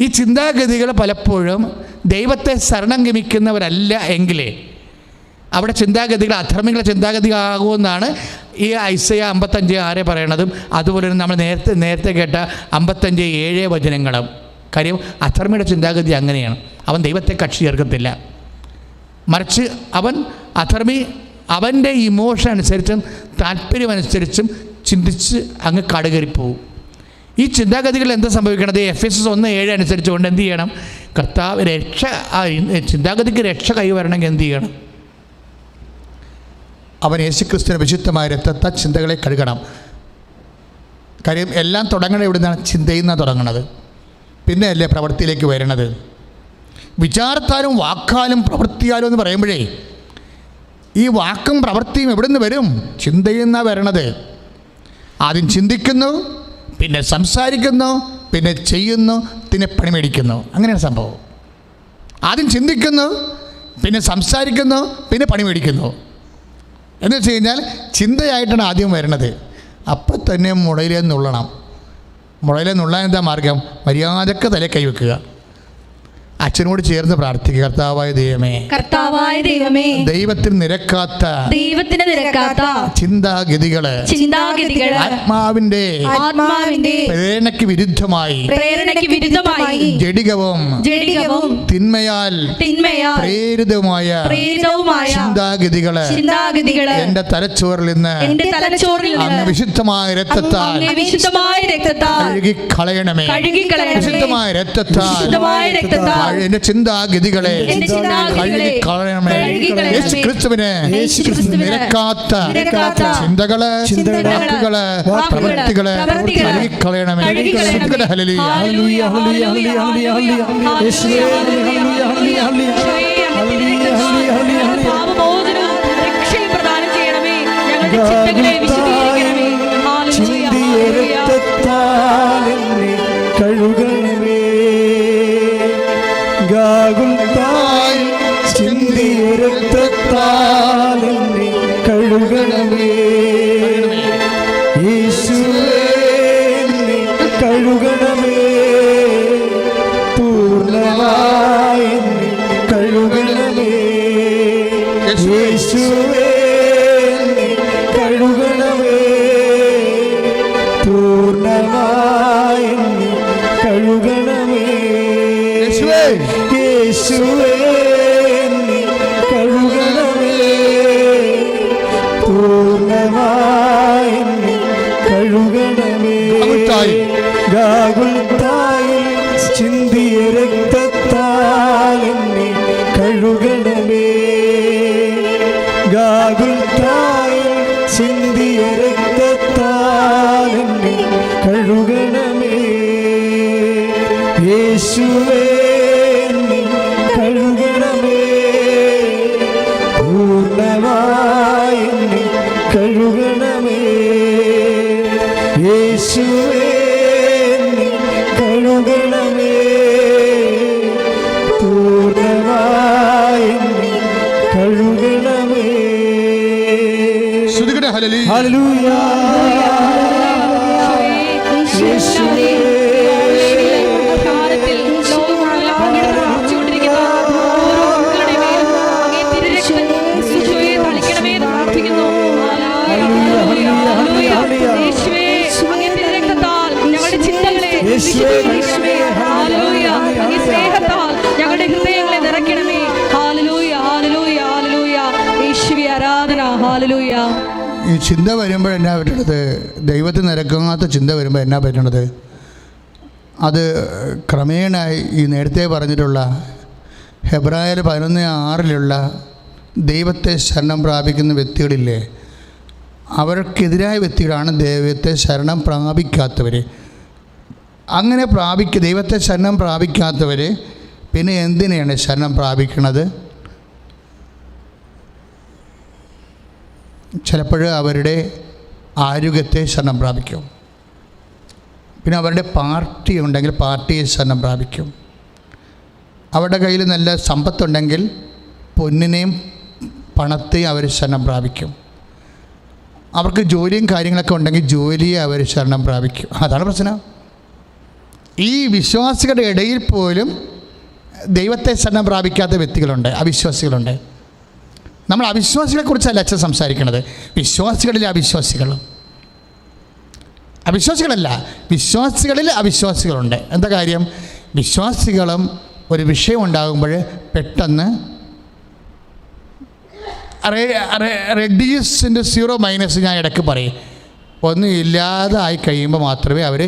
ഈ ചിന്താഗതികൾ പലപ്പോഴും ദൈവത്തെ ശരണം ഗമിക്കുന്നവരല്ല എങ്കിലേ അവിടെ ചിന്താഗതികൾ അധർമ്മികളുടെ ചിന്താഗതി ആകുമെന്നാണ് ഈ ഐസയ 55:6 പറയണതും. അതുപോലെ തന്നെ നമ്മൾ നേരത്തെ കേട്ട 55:7 വചനങ്ങളും. കാര്യം അധർമ്മിയുടെ ചിന്താഗതി അങ്ങനെയാണ്. അവൻ ദൈവത്തെ കക്ഷി ചേർക്കത്തില്ല. മറിച്ച് അധർമ്മി അവൻ്റെ ഇമോഷൻ അനുസരിച്ചും താല്പര്യമനുസരിച്ചും ചിന്തിച്ച് അങ്ങ് കടുകയറിപ്പോവും. ഈ ചിന്താഗതികൾ എന്താ സംഭവിക്കണത്? എഫേസ്യസ് 1:7 അനുസരിച്ചുകൊണ്ട് എന്ത് ചെയ്യണം? കർത്താവ് ചിന്താഗതിക്ക് രക്ഷ കൈവരണമെങ്കിൽ എന്ത് ചെയ്യണം? അവൻ യേശുക്രിസ്തുവിന്റെ വിശുദ്ധമായ രക്തത്താൽ ചിന്തകളെ കഴുകണം. കാര്യം എല്ലാം തുടങ്ങണത് എവിടെ നിന്നാണ്? ചിന്തയിൽ നിന്നാണ് തുടങ്ങണത്. പിന്നെ അല്ലേ പ്രവൃത്തിയിലേക്ക് വരണത്. വിചാരത്താലും വാക്കാലും പ്രവൃത്തിയാലും എന്ന് പറയുമ്പോഴേ ഈ വാക്കും പ്രവൃത്തിയും എവിടെ നിന്ന് വരും? ചിന്തയിൽ നിന്നാണ് വരണത്. ആദ്യം ചിന്തിക്കുന്നു, പിന്നെ സംസാരിക്കുന്നു, പിന്നെ ചെയ്യുന്നു, പിന്നെ പണിമേടിക്കുന്നു. അങ്ങനെയാണ് സംഭവം. ആദ്യം ചിന്തിക്കുന്നു, പിന്നെ സംസാരിക്കുന്നു, പിന്നെ പണിമേടിക്കുന്നു. എന്ന് വെച്ച് കഴിഞ്ഞാൽ ചിന്തയായിട്ടാണ് ആദ്യം വരണത്. അപ്പം തന്നെ മുളയിലേ നുള്ളണം. മുളയിലേ നുള്ളാൻ എന്താ മാർഗം? മര്യാദക്ക് തലേ കൈവെക്കുക. അച്ഛനോട് ചേർന്ന് പ്രാർത്ഥിക്കുക. കർത്താവായ ദൈവമേ, കർത്താവായ ദൈവമേ, ദൈവത്തിന് നിരക്കാത്ത ചിന്താഗതികള് ആത്മാവിന്റെ പ്രേരണയ്ക്ക് വിരുദ്ധമായി ജഡികവും തിന്മയാൽ പ്രേരിതവുമായ ചിന്താഗതികള് എന്റെ തലച്ചോറിൽ നിന്ന് അങ്ങ് വിശുദ്ധമായ രക്തത്താൽ കഴുകിക്കളയണമേ. വിശുദ്ധമായ രക്തത്താൽ എന്റെ ചിന്താഗതികളെ കഴുകിക്കളയണമേ. യേശു ക്രിസ്തുവിന് നിരക്കാത്ത ചിന്തകള്, പ്രവൃത്തികള് കഴുകിക്കളയണമേ. കഴുകണമേ. ഗാഗുൽത്തായി ചിന്തിയ രക്തത്താൽ എന്നെ കഴുകണമേ. യേശുവേ എന്നെ കഴുകണമേ. പൂർണ്ണമായി എന്നെ കഴുകണമേ. യേശുവേ എന്നെ കഴുകണമേ. പൂർണ്ണമായി എന്നെ കഴുകണമേ. യേശുവേ എന്നെ കഴുകണമേ. പൂർണ്ണമായി എന്നെ കഴുകണമേ. ഗാഗുൽത്തായി ചിന്തിയ രക്തത്താൽ എന്നെ കഴുകണമേ. ഗാഗുൽത്തായി ചിന്തിയ രക്തത്താൽ എന്നെ കഴുകണമേ. യേശുവേ എന്നെ കഴുകണമേ. പൂർണ്ണമായി എന്നെ കഴുകണമേ. യേശുവേ എന്നെ കഴുകണമേ. പൂർണ്ണമായി എന്നെ കഴുകണമേ. ഹല്ലേലൂയ. യേശുവേ ഞങ്ങളുടെ ഹൃദയങ്ങളെ നിറയ്ക്കണമേ. ഹല്ലേലൂയ, ഹല്ലേലൂയ, ഹല്ലേലൂയ. യേശുവേ ആരാധന. ഹല്ലേലൂയ. ഈ ചിന്ത വരുമ്പോൾ എന്നാ പറ്റണത്? ദൈവത്തിന് നിരക്കാത്ത ചിന്ത വരുമ്പോൾ എന്നാ പറ്റണത്? അത് ക്രമേണ ഈ നേരത്തെ പറഞ്ഞിട്ടുള്ള ഹെബ്രായർ 11:6 ദൈവത്തെ ശരണം പ്രാപിക്കുന്ന വ്യക്തികളില്ലേ, അവർക്കെതിരായ വ്യക്തികളാണ് ദൈവത്തെ ശരണം പ്രാപിക്കാത്തവർ. അങ്ങനെ ദൈവത്തെ ശരണം പ്രാപിക്കാത്തവർ പിന്നെ എന്തിനെയാണ് ശരണം പ്രാപിക്കുന്നത്? ചിലപ്പോൾ അവരുടെ ആരോഗ്യത്തെ ശരണം പ്രാപിക്കും. പിന്നെ അവരുടെ പാർട്ടി ഉണ്ടെങ്കിൽ പാർട്ടിയെ ശരണം പ്രാപിക്കും. അവരുടെ കയ്യിൽ നല്ല സമ്പത്തുണ്ടെങ്കിൽ പൊന്നിനെയും പണത്തെയും അവർ ശരണം പ്രാപിക്കും. അവർക്ക് ജോലിയും കാര്യങ്ങളൊക്കെ ഉണ്ടെങ്കിൽ ജോലിയെ അവർ ശരണം പ്രാപിക്കും. അതാണ് പ്രശ്നം. ഈ വിശ്വാസികളുടെ ഇടയിൽ പോലും ദൈവത്തെ ശരണം പ്രാപിക്കാത്ത വ്യക്തികളുണ്ട്, അവിശ്വാസികളുണ്ട്. നമ്മൾ അവിശ്വാസികളെക്കുറിച്ചല്ല അച്ഛൻ സംസാരിക്കുന്നത്, വിശ്വാസികളിലെ അവിശ്വാസികളല്ല, വിശ്വാസികളിൽ അവിശ്വാസികളുണ്ട്. എന്താ കാര്യം? വിശ്വാസികളും ഒരു വിഷയം ഉണ്ടാകുമ്പോൾ പെട്ടെന്ന് റെഡ്യൂസിൻ്റെ 0- ഞാൻ ഇടയ്ക്ക് പറയും, ഒന്നും ഇല്ലാതായി കഴിയുമ്പോൾ മാത്രമേ അവർ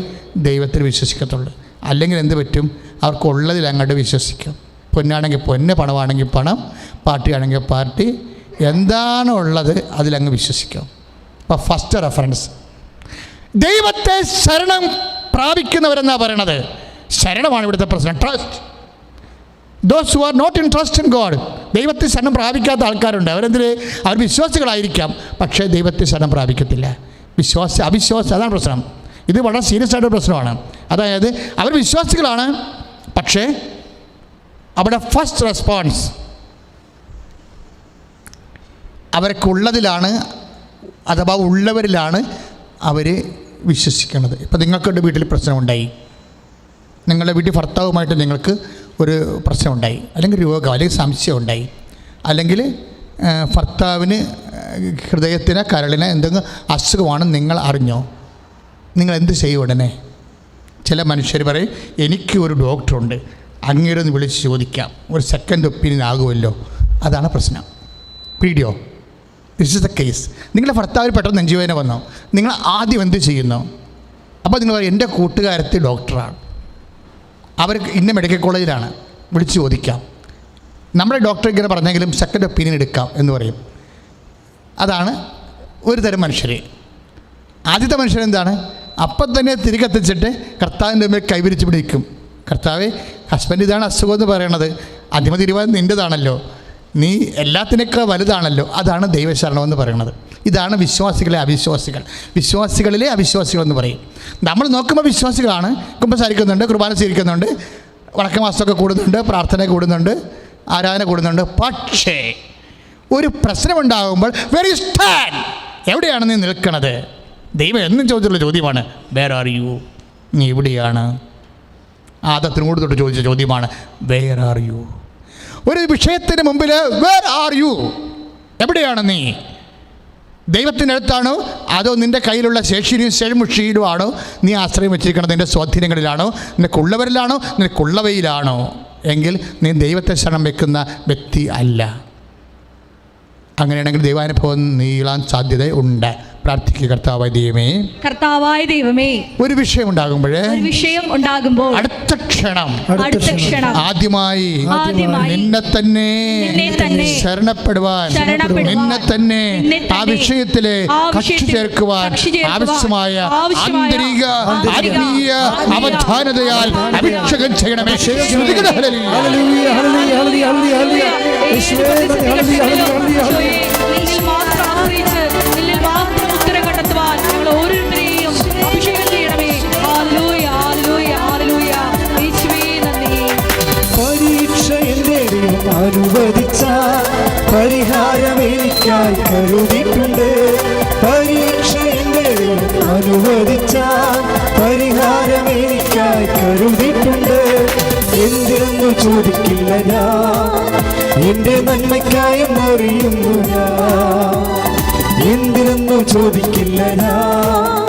ദൈവത്തിൽ വിശ്വസിക്കത്തുള്ളൂ. അല്ലെങ്കിൽ എന്ത് പറ്റും? അവർക്കുള്ളതിൽ അങ്ങോട്ട് വിശ്വസിക്കും. പൊന്നാണെങ്കിൽ പൊന്ന്, പണമാണെങ്കിൽ പണം, പാർട്ടിയാണെങ്കിൽ പാർട്ടി, എന്താണോ ഉള്ളത് അതിലങ്ങ് വിശ്വസിക്കും. അപ്പോൾ ഫസ്റ്റ് റെഫറൻസ് ദൈവത്തെ ശരണം പ്രാപിക്കുന്നവരെന്നാണ് പറയണത്. ശരണമാണ് ഇവിടുത്തെ പ്രശ്നം. Trust. Those who are not in trust in God. ദൈവത്തെ ശരണം പ്രാപിക്കാത്ത ആൾക്കാരുണ്ട്. അവർ വിശ്വാസികളായിരിക്കാം, പക്ഷേ ദൈവത്തെ ശരണം പ്രാപിക്കത്തില്ല. അവിശ്വാസം, അതാണ് പ്രശ്നം. ഇത് വളരെ സീരിയസ് ആയിട്ട് പ്രശ്നമാണ്. അതായത് അവർ വിശ്വാസികളാണ്, പക്ഷേ അവിടെ ഫസ്റ്റ് റെസ്പോൺസ് അവർക്കുള്ളതിലാണ്, അഥവാ ഉള്ളവരിലാണ് അവർ വിശ്വസിക്കുന്നത്. ഇപ്പം നിങ്ങൾക്കൊരു വീട്ടിൽ പ്രശ്നമുണ്ടായി, നിങ്ങളുടെ വീട്ടിൽ ഭർത്താവുമായിട്ട് നിങ്ങൾക്ക് ഒരു പ്രശ്നമുണ്ടായി, അല്ലെങ്കിൽ രോഗം, അല്ലെങ്കിൽ സംശയം ഉണ്ടായി, അല്ലെങ്കിൽ ഭർത്താവിന് ഹൃദയത്തിന് കരളിന് എന്തെങ്കിലും അസുഖമാണെന്ന് നിങ്ങൾ അറിഞ്ഞോ, നിങ്ങൾ എന്ത് ചെയ്യും ഉടനെ? ചില മനുഷ്യർ പറയും എനിക്ക് ഒരു ഡോക്ടറുണ്ട്, അങ്ങേരൊന്ന് വിളിച്ച് ചോദിക്കാം, ഒരു സെക്കൻഡ് ഒപ്പീനിയൻ ആകുമല്ലോ. അതാണ് പ്രശ്നം. Video this is the case. നിങ്ങളുടെ ഭർത്താവിന് പെട്ടെന്ന് നെഞ്ചുവേദന വന്നോ, നിങ്ങൾ ആദ്യം എന്ത് ചെയ്യുന്നു? അപ്പോൾ നിങ്ങൾ പറയും എൻ്റെ കൂട്ടുകാരത്തി ഡോക്ടറാണ്, അവർ ഇന്ന മെഡിക്കൽ കോളേജിലാണ്, വിളിച്ച് ചോദിക്കാം. നമ്മുടെ ഡോക്ടർ ഇങ്ങനെ പറഞ്ഞെങ്കിലും സെക്കൻഡ് ഒപ്പീനിയൻ എടുക്കാം എന്ന് പറയും. അതാണ് ഒരു തരം മനുഷ്യർ. ആദ്യത്തെ മനുഷ്യരെന്താണ്? അപ്പം തന്നെ തിരികെത്തിച്ചിട്ട് കർത്താവിൻ്റെ മുമ്പിൽ കൈവിരിച്ച് പിടിക്കും. കർത്താവേ, ഹസ്ബൻഡ് ഇതാണ് അസുഖം എന്ന് പറയണത്, അധിമ തീരുമാനം നിൻ്റെതാണല്ലോ, നീ എല്ലാത്തിനേക്കാൾ വലുതാണല്ലോ. അതാണ് ദൈവശരണമെന്ന് പറയുന്നത്. ഇതാണ് വിശ്വാസികളിലെ അവിശ്വാസികളെന്ന് പറയും. നമ്മൾ നോക്കുമ്പോൾ വിശ്വാസികളാണ്, കുമ്പസാരിക്കുന്നുണ്ട്, കുർബാന സ്വീകരിക്കുന്നുണ്ട്, വണക്കമാസമൊക്കെ കൂടുന്നുണ്ട്, പ്രാർത്ഥന കൂടുന്നുണ്ട്, ആരാധന കൂടുന്നുണ്ട്. പക്ഷേ ഒരു പ്രശ്നമുണ്ടാകുമ്പോൾ വെർ യു സ്റ്റാൻഡ്, എവിടെയാണ് നീ നിൽക്കണത്? ദൈവം എന്നും ചോദിച്ചുള്ള ചോദ്യമാണ്, വേർ ആർ യു, നീ എവിടെയാണ്? ആദത്തിനോട് തൊട്ട് ചോദിച്ച ചോദ്യമാണ്, വേർ ആർ യു. ഒരു വിഷയത്തിന് മുമ്പിൽ വേർ ആർ യു, എവിടെയാണ് നീ? ദൈവത്തിൻ്റെ അടുത്താണോ, അതോ നിൻ്റെ കയ്യിലുള്ള ശേഷിയിലും ശേഷിമുഷിയിലും ആണോ നീ ആശ്രയം വെച്ചിരിക്കുന്നത്? നിൻ്റെ സ്വാധീനങ്ങളിലാണോ, നിനക്കുള്ളവരിലാണോ, നിനക്കുള്ളവയിലാണോ? എങ്കിൽ നീ ദൈവത്തെ ശരണം വെക്കുന്ന വ്യക്തി അല്ല. അങ്ങനെയാണെങ്കിൽ ദൈവാനുഭവം നീളാൻ സാധ്യത ഉണ്ട്. പ്രാർത്ഥിക്കുക. കർത്താവായ ദൈവമേ, ഒരു വിഷയം ഉണ്ടാകുമ്പോൾ അടുത്ത ക്ഷണം ആദ്യമായി നിന്നെ തന്നെ ശരണപ്പെടുവാൻ, നിന്നെ തന്നെ ആ വിഷയത്തിലെ കക്ഷി ചേർക്കുവാൻ ആവശ്യമായ ആന്തരിക ആത്മീയ അവധാനതയാൽ അഭിഷേകം ചെയ്യണമേ. അനുവദിച്ച പരിഹാരം എനിക്കായി കരുതിയിട്ടുണ്ട്. പരീക്ഷ എൻ്റെ അനുവദിച്ച പരിഹാരം എനിക്കായി കരുതിയിട്ടുണ്ട്. എന്തിനൊന്നും ചോദിക്കില്ല ഞാൻ, എൻ്റെ നന്മയ്ക്കായെന്നറിയുന്നു ഞാൻ. എന്തിനൊന്നും ചോദിക്കില്ല ഞാൻ,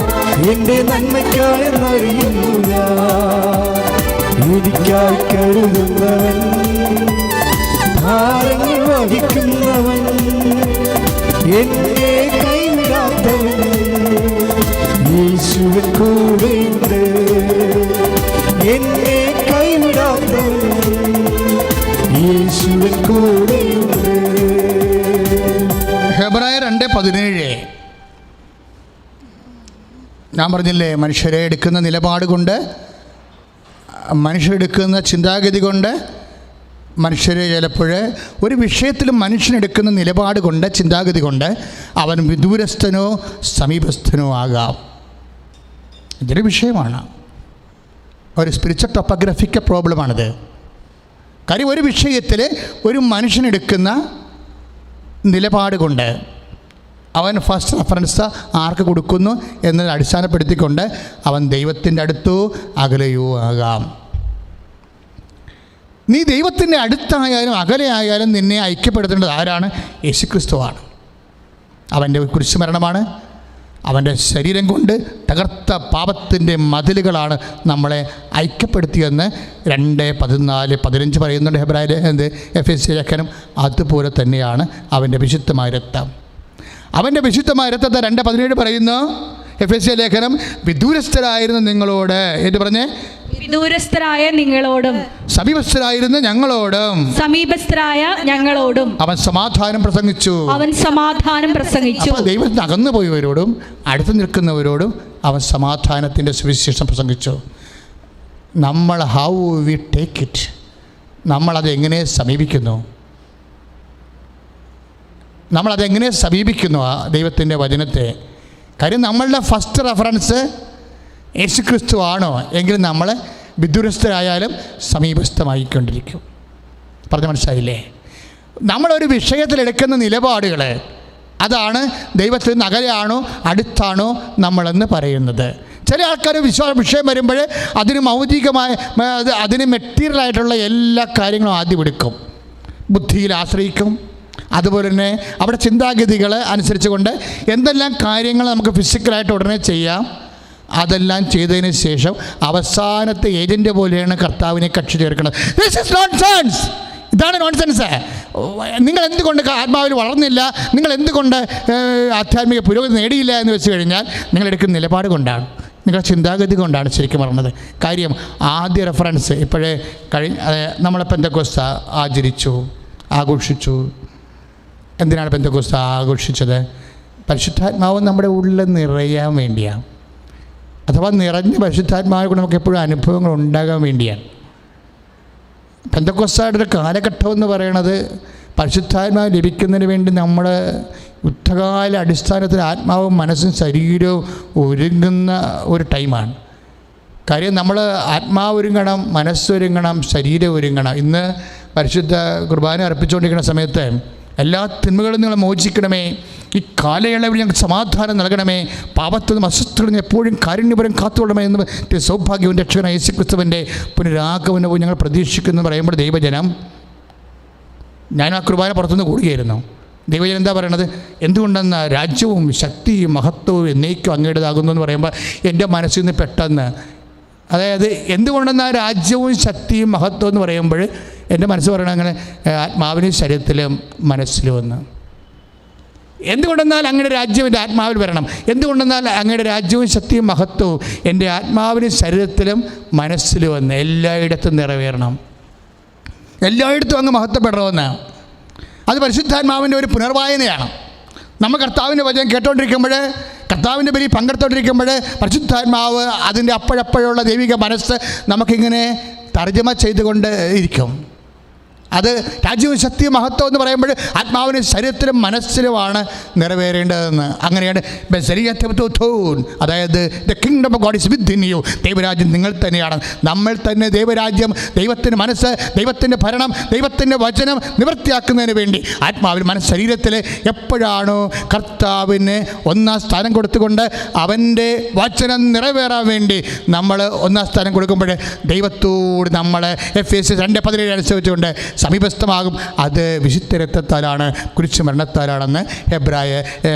എൻ്റെ നന്മയ്ക്കായെന്നറിയുന്നു ഞാൻ. എനിക്കായി കരുതുന്നവൻ, ഭാരങ്ങൾ വഹിക്കുന്നവൻ, എന്നെ കൈവിടാത്തവൻ, യേശുവിൻ കൂടെയുണ്ട്. എന്നെ കൈവിടാത്തവൻ, യേശുവിൻ കൂടെയുണ്ട്. ഹെബ്രായർ 2:17 ഞാൻ പറഞ്ഞില്ലേ, മനുഷ്യരെ എടുക്കുന്ന നിലപാട് കൊണ്ട്, മനുഷ്യരെടുക്കുന്ന ചിന്താഗതി കൊണ്ട്, മനുഷ്യർ ചിലപ്പോൾ ഒരു വിഷയത്തിലും മനുഷ്യനെടുക്കുന്ന നിലപാട് കൊണ്ട്, ചിന്താഗതി കൊണ്ട് അവൻ വിദൂരസ്ഥനോ സമീപസ്ഥനോ ആകാം. ഇതൊരു വിഷയമാണ്, ഒരു സ്പിരിച്വൽ ടോപ്പോഗ്രഫിക്കൽ പ്രോബ്ലമാണിത്. കാര്യം ഒരു വിഷയത്തിൽ ഒരു മനുഷ്യനെടുക്കുന്ന നിലപാട് കൊണ്ട് അവൻ ഫസ്റ്റ് റെഫറൻസ് ആർക്ക് കൊടുക്കുന്നു എന്നതിനെ അടിസ്ഥാനപ്പെടുത്തിക്കൊണ്ട് അവൻ ദൈവത്തിൻ്റെ അടുത്തോ അകലെയോ ആകാം. നീ ദൈവത്തിൻ്റെ അടുത്തായാലും അകലെയായാലും നിന്നെ ഐക്യപ്പെടുത്തേണ്ടത് ആരാണ്? യേശുക്രിസ്തുവാണ്. അവൻ്റെ കുരിശുമരണമാണ്, അവൻ്റെ ശരീരം കൊണ്ട് തകർത്ത പാപത്തിൻ്റെ മതിലുകളാണ് നമ്മളെ ഐക്യപ്പെടുത്തിയെന്ന് 2:14-15 പറയുന്നുണ്ട് ഹെബ്രായർ എഫെസ്യ ലേഖനം. അതുപോലെ തന്നെയാണ് അവൻ്റെ വിശുദ്ധമായ രക്തം. അവൻ്റെ വിശുദ്ധമായ രക്തത്തെ 2:17 പറയുന്നു എഫെസ്യ ലേഖനം, വിദൂരസ്ഥരായിരുന്ന നിങ്ങളോട് എന്ന് പറഞ്ഞേ, വിദൂരസ്ഥരായ നിങ്ങളോടും സമീപസ്ഥരായിരുന്ന ഞങ്ങളോടും സമീപസ്ഥരായ ഞങ്ങളോടും അവൻ സമാധാനം പ്രസംഗിച്ചു. ദൈവത്തിന് അകന്നു പോയവരോടും അടുത്ത് നിൽക്കുന്നവരോടും അവൻ സമാധാനത്തിൻ്റെ സുവിശേഷം പ്രസംഗിച്ചു. നമ്മൾ ഹൗ വി ടേക്ക് ഇറ്റ്, നമ്മളതെങ്ങനെ സമീപിക്കുന്നു, നമ്മളതെങ്ങനെ സമീപിക്കുന്നു ആ ദൈവത്തിൻ്റെ വചനത്തെ. കാര്യം നമ്മളുടെ ഫസ്റ്റ് റെഫറൻസ് യേശുക്രിസ്തു ആണോ എങ്കിൽ നമ്മൾ വിദൂരസ്ഥരായാലും സമീപസ്ഥമായിക്കൊണ്ടിരിക്കും. പറഞ്ഞ മനസ്സിലായില്ലേ? നമ്മളൊരു വിഷയത്തിലെടുക്കുന്ന നിലപാടുകൾ അതാണ് ദൈവത്തിൽ നിന്ന് അകലെയാണോ അടുത്താണോ നമ്മളെന്ന് പറയുന്നത്. ചില ആൾക്കാർ വിഷയം വരുമ്പോൾ അതിന് മൗലികമായ അതിന് മെറ്റീരിയലായിട്ടുള്ള എല്ലാ കാര്യങ്ങളും ആദ്യം എടുക്കും, ബുദ്ധിയിൽ ആശ്രയിക്കും. അതുപോലെ തന്നെ അവിടെ ചിന്താഗതികൾ അനുസരിച്ച് കൊണ്ട് എന്തെല്ലാം കാര്യങ്ങൾ നമുക്ക് ഫിസിക്കലായിട്ട് ഉടനെ ചെയ്യാം, അതെല്ലാം ചെയ്തതിന് ശേഷം അവസാനത്തെ ഏജൻറ്റ് പോലെയാണ് കർത്താവിനെ കക്ഷി ചേർക്കുന്നത്. This is nonsense. ഇതാണ് നോൺസെൻസ്. നിങ്ങൾ എന്തുകൊണ്ട് ആത്മാവിൽ വളർന്നില്ല, നിങ്ങൾ എന്തുകൊണ്ട് ആധ്യാത്മിക പുരോഗതി നേടിയില്ല എന്ന് വെച്ച് കഴിഞ്ഞാൽ നിങ്ങളെടുക്കുന്ന നിലപാട് കൊണ്ടാണ്, നിങ്ങളുടെ ചിന്താഗതി കൊണ്ടാണ് ശരിക്കും പറഞ്ഞത്. കാര്യം ആദ്യ റെഫറൻസ് ഇപ്പോഴേ നമ്മളെ പെന്തക്കോസ്ത ആഘോഷിച്ചു. എന്തിനാണ് പെന്തക്കോസ്ത ആഘോഷിച്ചത്? പരിശുദ്ധാത്മാവ് നമ്മുടെ ഉള്ളിൽ നിറയാൻ വേണ്ടിയാണ്, അഥവാ നിറഞ്ഞ പരിശുദ്ധാത്മാവിനെ കൊണ്ട് നമുക്ക് എപ്പോഴും അനുഭവങ്ങൾ ഉണ്ടാകാൻ വേണ്ടിയാണ്. പെന്തക്കോസ്തയുടെ ഒരു കാലഘട്ടം എന്ന് പറയുന്നത് പരിശുദ്ധാത്മാവ് ലഭിക്കുന്നതിന് വേണ്ടി നമ്മൾ യുദ്ധകാല അടിസ്ഥാനത്തിൽ ആത്മാവും മനസ്സും ശരീരവും ഒരുങ്ങുന്ന ഒരു ടൈമാണ്. കാര്യം നമ്മൾ ആത്മാവ് ഒരുങ്ങണം, മനസ്സൊരുങ്ങണം, ശരീരം ഒരുങ്ങണം. ഇന്ന് പരിശുദ്ധ കുർബാന അർപ്പിച്ചുകൊണ്ടിരിക്കുന്ന സമയത്ത് എല്ലാ തിന്മകളിൽ നിങ്ങൾ മോചിക്കണമേ, ഈ കാലയളവിൽ ഞങ്ങൾക്ക് സമാധാനം നൽകണമേ, പാപത്തിൽ നിന്നും അസ്വസ്ഥതയിൽ നിന്ന് എപ്പോഴും കാരുണ്യപരം കാത്തുകൊള്ളണമേ എന്ന് സൗഭാഗ്യവും രക്ഷകനായ യേശുക്രിസ്തുവിൻ്റെ പുനരാഗമനവും ഞങ്ങൾ പ്രതീക്ഷിക്കുന്നു പറയുമ്പോൾ ദൈവജനം, ഞാൻ ആ കുർബാന പുറത്തുനിന്ന് കൂടുകയായിരുന്നു. ദൈവജനം എന്താ പറയണത്? എന്തുകൊണ്ടെന്ന രാജ്യവും ശക്തിയും മഹത്വവും എന്നേക്കും അങ്ങയുടേതാകുന്നു എന്ന് പറയുമ്പോൾ എൻ്റെ മനസ്സിൽ നിന്ന് പെട്ടെന്ന്, അതായത് എന്തുകൊണ്ടെന്ന രാജ്യവും ശക്തിയും മഹത്വം എന്ന് പറയുമ്പോൾ എൻ്റെ മനസ്സ് പറയണത് അങ്ങനെ ആത്മാവിനും ശരീരത്തിലും മനസ്സിലും എന്ന്. എന്തുകൊണ്ടെന്നാൽ അങ്ങയുടെ രാജ്യം എൻ്റെ ആത്മാവിൽ വരണം, എന്തുകൊണ്ടെന്നാൽ അങ്ങയുടെ രാജ്യവും ശക്തിയും മഹത്വവും എൻ്റെ ആത്മാവിനും ശരീരത്തിലും മനസ്സിലും എന്ന് എല്ലായിടത്തും നിറവേറണം, എല്ലായിടത്തും അങ്ങ് മഹത്വപ്പെടണമെന്ന്. അത് പരിശുദ്ധാത്മാവിൻ്റെ ഒരു പുനർവായനയാണ്. നമ്മൾ കർത്താവിൻ്റെ വചനം കേട്ടുകൊണ്ടിരിക്കുമ്പോൾ, കർത്താവിൻ്റെ ബലി പങ്കെടുത്തുകൊണ്ടിരിക്കുമ്പോൾ പരിശുദ്ധാത്മാവ് അതിൻ്റെ അപ്പോഴപ്പോഴുള്ള ദൈവിക മനസ്സ് നമുക്കിങ്ങനെ തർജ്ജമ ചെയ്തുകൊണ്ട് ഇരിക്കും. അത് രാജ്യവും ശക്തിയും മഹത്വം എന്ന് പറയുമ്പോൾ ആത്മാവിന് ശരീരത്തിലും മനസ്സിലുമാണ് നിറവേറേണ്ടതെന്ന്. അങ്ങനെയാണ് അതായത് the kingdom of God is within you. ദൈവരാജ്യം നിങ്ങൾ തന്നെയാണ്. നമ്മൾ തന്നെ ദൈവരാജ്യം, ദൈവത്തിൻ്റെ മനസ്സ്, ദൈവത്തിൻ്റെ ഭരണം, ദൈവത്തിൻ്റെ വചനം നിവൃത്തിയാക്കുന്നതിന് വേണ്ടി ആത്മാവിൽ മനസ്സ് ശരീരത്തിൽ എപ്പോഴാണോ കർത്താവിന് ഒന്നാം സ്ഥാനം കൊടുത്തുകൊണ്ട് അവൻ്റെ വചനം നിറവേറാൻ വേണ്ടി നമ്മൾ ഒന്നാം സ്ഥാനം കൊടുക്കുമ്പോൾ ദൈവത്തോട് നമ്മൾ എഫേസ്യർ 2:17 അനുസരിച്ചുകൊണ്ട് സമീപസ്ഥമാകും. അത് വിശുദ്ധ രക്തത്താലാണ്, കുരിശ് മരണത്താലാണെന്ന്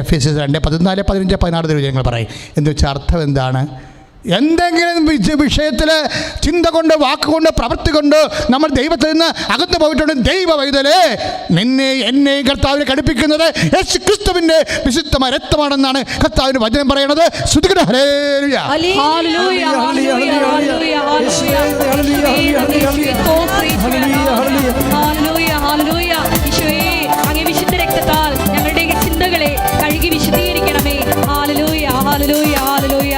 എഫേസ്യർ 2:14, 15, 16 തിരുവചനങ്ങൾ പറയും. എന്ന് വെച്ചാൽ അർത്ഥം എന്താണ്? എന്തെങ്കിലും വിഷയത്തിൽ ചിന്ത കൊണ്ട്, വാക്കുകൊണ്ട്, പ്രവൃത്തി കൊണ്ട് നമ്മൾ ദൈവത്തിൽ നിന്ന് അകന്നു പോയിട്ടുണ്ട്. ദൈവ വൈതലേ, നിന്നെ എന്നെയും കർത്താവിനെ ഘടിപ്പിക്കുന്നത് യേശു ക്രിസ്തുവിൻ്റെ വിശുദ്ധമായ രക്തമാണെന്നാണ് കർത്താവിൻ്റെ വചനം പറയുന്നത്. സ്തുതിക്കട്ടെ, ഹല്ലേലൂയ. അങ്ങേ വിശുദ്ധ രക്തത്താൽ ഞങ്ങളുടെ ചിന്തകളെ കഴുകി വിശുദ്ധീകരിക്കണമേ. ഹല്ലേലൂയ, ഹല്ലേലൂയ, ഹല്ലേലൂയ.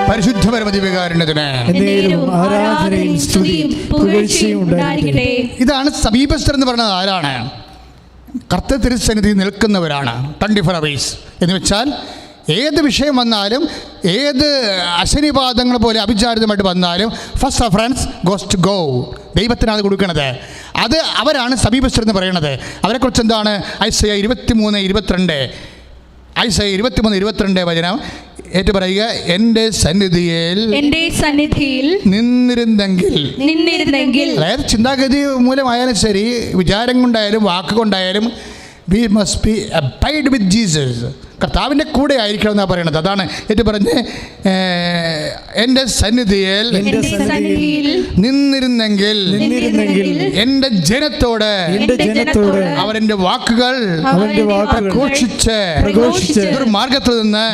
പരിശുദ്ധ പരമദിവ്യകാരുണ്യത്തിന് ആരാധനയും സ്തുതിയും പുകഴ്ചയും ഉണ്ടായിരിക്കട്ടെ. ഇതാണ് സമീപസ്ഥർ എന്ന് പറയുന്നത്. ആരാണ്? കർത്തൃ തിരുസന്നിധി നിൽക്കുന്നവരാണ്. 24 hours എന്ന് വെച്ചാൽ ഏത് വിഷയം വന്നാലും, ഏത് അശനിവാദങ്ങൾ പോലെ അഭിചാരിതമായിട്ട് വന്നാലും first reference goes to God. ദൈവത്തിനാണ് കൊടുക്കുന്നത്. അത് അവരാണ് സമീപസ്ഥർ എന്ന് പറയുന്നത്. അവരെക്കുറിച്ച് എന്താണ്? ഐസയ്യ 23:22, ഐസയ്യ 23:22 വചനം ഏറ്റു പറയുക, എൻ്റെ സന്നിധിയിൽ നിന്നിരുന്നെങ്കിൽ. അതായത് ചിന്താഗതി മൂലമായാലും ശരി, വിചാരം കൊണ്ടായാലും വാക്കുകൊണ്ടായാലും, we must be abide with Jesus. കർത്താവിൻ്റെ കൂടെ ആയിരിക്കണം എന്നാണ് പറയുന്നത്. അതാണ് ഏറ്റു പറഞ്ഞ്, എൻ്റെ സന്നിധിയിൽ നിന്നിരുന്നെങ്കിൽ എൻ്റെ ജനത്തോട് അവരെൻ്റെ വാക്കുകൾ പ്രഘോഷിച്ച് ദുർമാർഗത്തിൽ നിന്ന്,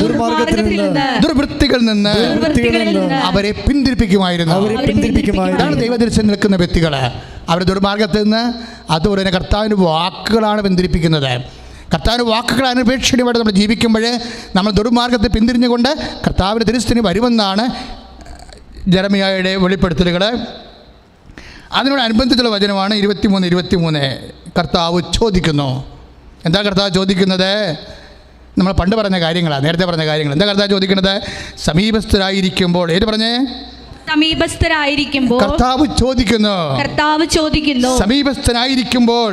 ദുർവൃത്തികളിൽ നിന്ന് അവരെ പിന്തിരിപ്പിക്കുമായിരുന്നു. ഇതാണ് ദൈവദർശനം നിൽക്കുന്ന വ്യക്തികൾ. അവർ ദുർമാർഗത്തിൽ നിന്ന്, അതുപോലെ തന്നെ കർത്താവിൻ്റെ വാക്കുകളാണ് പിന്തിരിപ്പിക്കുന്നത്. കർത്താവിൻ്റെ വാക്കുകൾ അനുപേക്ഷണയോടെ നമ്മൾ ജീവിക്കുമ്പോൾ നമ്മൾ ദുർമാർഗത്തെ പിന്തിരിഞ്ഞുകൊണ്ട് കർത്താവിൻ്റെ തിരുസ്ഥിതി വരുമെന്നാണ് ജെറമ്യായുടെ വെളിപ്പെടുത്തലുകൾ. അതിനോടനുബന്ധിച്ചുള്ള വചനമാണ് 23 കർത്താവ് ചോദിക്കുന്നു. എന്താ കർത്താവ് ചോദിക്കുന്നത്? നമ്മൾ പണ്ട് പറഞ്ഞ കാര്യങ്ങളാണ്, നേരത്തെ പറഞ്ഞ കാര്യങ്ങൾ. എന്താ കർത്താവ് ചോദിക്കുന്നത്? സമീപസ്ഥരായിരിക്കുമ്പോൾ, ഏത് പറഞ്ഞേ? സമീപസ്ഥരായിരിക്കുമ്പോൾ കർത്താവ് ചോദിക്കുന്നു. സമീപസ്ഥരായിരിക്കുമ്പോൾ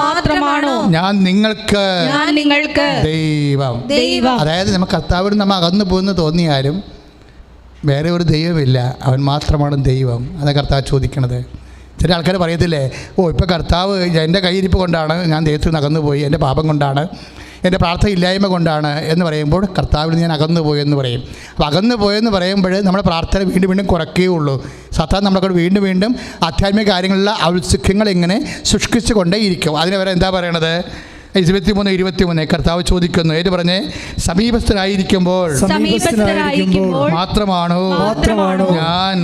മാത്രമാണോ ഞാൻ നിങ്ങൾക്ക് ദൈവം. അതായത് നമുക്ക് കർത്താവിന് നമ്മൾ അകന്നു പോകുന്നു തോന്നിയാലും വേറെ ഒരു ദൈവമില്ല, അവൻ മാത്രമാണ് ദൈവം. അതാണ് കർത്താവ് ചോദിക്കണത്. ചില ആൾക്കാർ പറയത്തില്ലേ, ഇപ്പോൾ കർത്താവ് എൻ്റെ കയ്യിരിപ്പ് കൊണ്ടാണ് ഞാൻ ദൈവത്തിൽ നിന്ന് അകന്നു പോയി, എൻ്റെ പാപം കൊണ്ടാണ്, എൻ്റെ പ്രാർത്ഥന ഇല്ലായ്മ കൊണ്ടാണ് എന്ന് പറയുമ്പോൾ കർത്താവിൽ ഞാൻ അകന്നു പോയെന്ന് പറയും. അപ്പോൾ അകന്നു പോയെന്ന് പറയുമ്പോൾ നമ്മുടെ പ്രാർത്ഥന വീണ്ടും വീണ്ടും കുറയ്ക്കുകയുള്ളൂ. സാധാരണ നമ്മളൊക്കെ വീണ്ടും വീണ്ടും ആധ്യാത്മിക കാര്യങ്ങളിലുള്ള ഔത്സുഖ്യങ്ങൾ ഇങ്ങനെ സൃഷ്ടിച്ചു കൊണ്ടേയിരിക്കും. അതിന് വരെ എന്താ പറയണത്? 23 കർത്താവ് ചോദിക്കുന്നു. ഏത് പറഞ്ഞേ? സമീപസ്ഥരായിരിക്കുമ്പോൾ മാത്രമാണോ ഞാൻ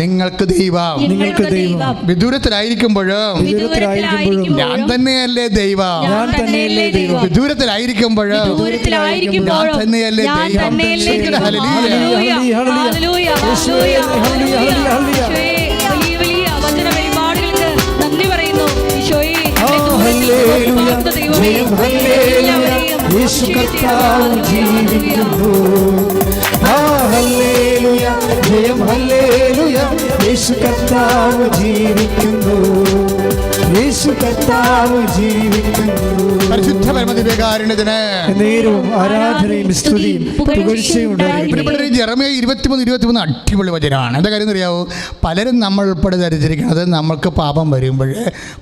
നിങ്ങൾക്ക് ദൈവം. വിദൂരത്തിലായിരിക്കുമ്പോഴും ഞാൻ തന്നെയല്ലേ ദൈവം. വിദൂരത്തിലായിരിക്കുമ്പോഴും ഞാൻ തന്നെയല്ലേ ദൈവം. യേശു കർത്താവ് ജീവിക്കുന്നു. ഹല്ലേലൂയ, ജയം ഹല്ലേലൂയ. യേശു കർത്താവ് ജീവിക്കുന്നു. യേശു കർത്താവ് ജീവിക്കുന്നു. പരിശുദ്ധ പരമദിവ്യകാരുണ്യത്തിന് നേരവും ആരാധനയും സ്തുതിയും പുകഴ്ചയും ഉണ്ടായിരിക്കട്ടെ. ജെറമ്യ 23 അടിപൊളി വചനമാണ്. എന്താ കാര്യം അറിയാവോ? പലരും നമ്മൾ ഉൾപ്പെടെ ധരിച്ചിരിക്കുന്നത് നമ്മൾക്ക് പാപം വരുമ്പോൾ,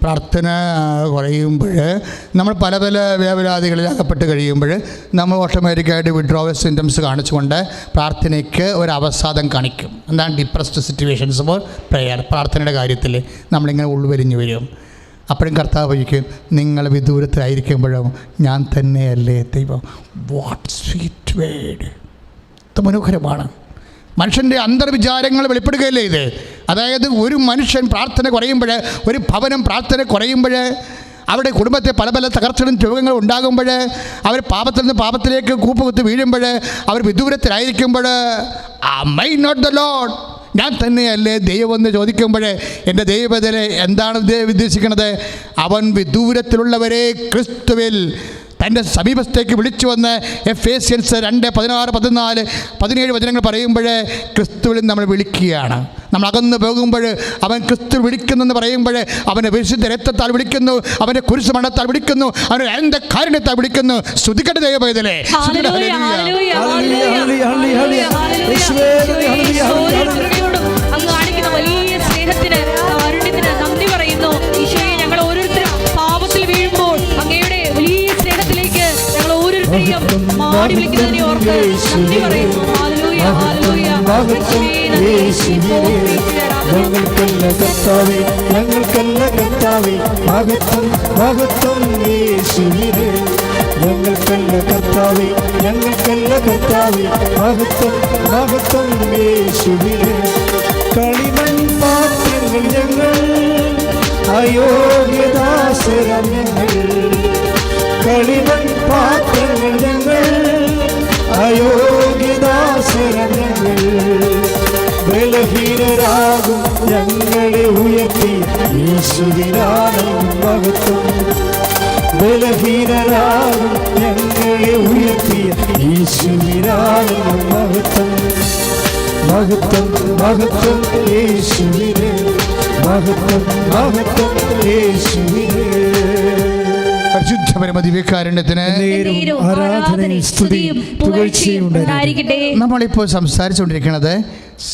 പ്രാർത്ഥന കുറയുമ്പോൾ, നമ്മൾ പല പല വ്യാപരാധികളിൽ അകപ്പെട്ട് കഴിയുമ്പോൾ നമ്മൾ ഓട്ടോമാറ്റിക്കായിട്ട് വിഡ്രോവൽ സിംറ്റംസ് കാണിച്ചുകൊണ്ട് പ്രാർത്ഥനയ്ക്ക് ഒരു അവസാദം കാണിക്കും. എന്താണ്? Depressed situations for prayer. പ്രാർത്ഥനയുടെ കാര്യത്തിൽ നമ്മളിങ്ങനെ ഉൾവലിഞ്ഞു വരും. അപ്പോഴും കർത്താവ് ചോദിക്കും, നിങ്ങൾ വിദൂരത്തിലായിരിക്കുമ്പോഴും ഞാൻ തന്നെയല്ലേ ദൈവം. What sweet word! ഇത് മനോഹരമാണ്. മനുഷ്യൻ്റെ അന്തർവിചാരങ്ങൾ വെളിപ്പെടുകയല്ലേ ഇത്. അതായത് ഒരു മനുഷ്യൻ പ്രാർത്ഥന കുറയുമ്പോൾ, ഒരു ഭവനം പ്രാർത്ഥന കുറയുമ്പോൾ, അവരുടെ കുടുംബത്തെ പല പല തകർച്ചകളും രോഗങ്ങളും ഉണ്ടാകുമ്പോൾ, അവർ പാപത്തിൽ നിന്ന് പാപത്തിലേക്ക് കൂപ്പുകുത്തി വീഴുമ്പോൾ, അവർ വിദൂരത്തിലായിരിക്കുമ്പോൾ, മൈ നോട്ട് ദ ലോഡ്, ഞാൻ തന്നെയല്ലേ ദൈവമെന്ന് ചോദിക്കുമ്പോൾ എൻ്റെ ദൈവത്തിലെ എന്താണ് ഉദ്ദേശിക്കുന്നത്? അവൻ വിദൂരത്തിലുള്ളവരെ ക്രിസ്തുവിൽ തൻ്റെ സമീപത്തേക്ക് വിളിച്ചു വന്ന് എഫേസ്യൻസ് 2:16-17 വചനങ്ങൾ പറയുമ്പോൾ ക്രിസ്തുവിൽ നമ്മൾ വിളിക്കുകയാണ്. നമ്മൾ അകന്നു പോകുമ്പോൾ അവൻ ക്രിസ്തു വിളിക്കുന്നെന്ന് പറയുമ്പോൾ അവൻ്റെ വിശുദ്ധ രക്തത്താൽ വിളിക്കുന്നു, അവൻ്റെ കുരിശ് മരണത്താൽ വിളിക്കുന്നു, അവൻ്റെ എൻ്റെ കാരുണ്യത്താൽ വിളിക്കുന്നു. സ്തുതിക്കട്ടെ ദൈവവേദനേ. അങ്ങ് കാണിക്കുന്ന വലിയ സ്നേഹത്തിന്, കാരുണ്യത്തിന് നന്ദി പറയുന്നു. ഈശോയെ, ഞങ്ങൾ ഓരോരുത്തരും പാപത്തിൽ വീഴുമ്പോൾ അങ്ങയുടെ വലിയ സ്നേഹത്തിലേക്ക് ഞങ്ങൾ ഓരോരുത്തരെയും മാടി വിളിക്കുന്നതിനെ ഓർത്ത് നന്ദി പറയുന്നു. Hallelujah, hallelujah. ഞങ്ങൾക്കല്ല കർത്താവേ, ഞങ്ങൾക്കല്ല കർത്താവേ, മഹത്വം മഹത്വം യേശുവിനെ. ഞങ്ങൾക്കല്ല കർത്താവേ, ഞങ്ങൾക്കല്ല കർത്താവേ, മഹത്വം മഹത്വം യേശുവിനെ. കളിമൺ പാത്രങ്ങൾ ഞങ്ങൾ, അയോഗ്യദാസരം ഞങ്ങൾ. കളിമൺ പാത്രങ്ങൾ ഞങ്ങൾ, അയോഗ്യദാസരം ഞങ്ങൾ. ബലഹീനരാകും ഞങ്ങളെ ഉയർത്തി യേശുവിനാണ് മഹത്വം. ബലഹീനരാകും ഞങ്ങളെ ഉയർത്തി യേശുവിനാണ് മഹത്വം. മഹത്വം മഹത്വം യേശുവിനെ, മഹത്വം മഹത്വം യേശുവിനെ. പരിശുദ്ധ പരമദിവ്യകാരുണ്യത്തിന് ആരാധനയും സ്തുതിയും പുകഴ്ചയും ഉണ്ടായിരിക്കട്ടെ. നമ്മളിപ്പോൾ സംസാരിച്ചുകൊണ്ടിരിക്കുന്നത്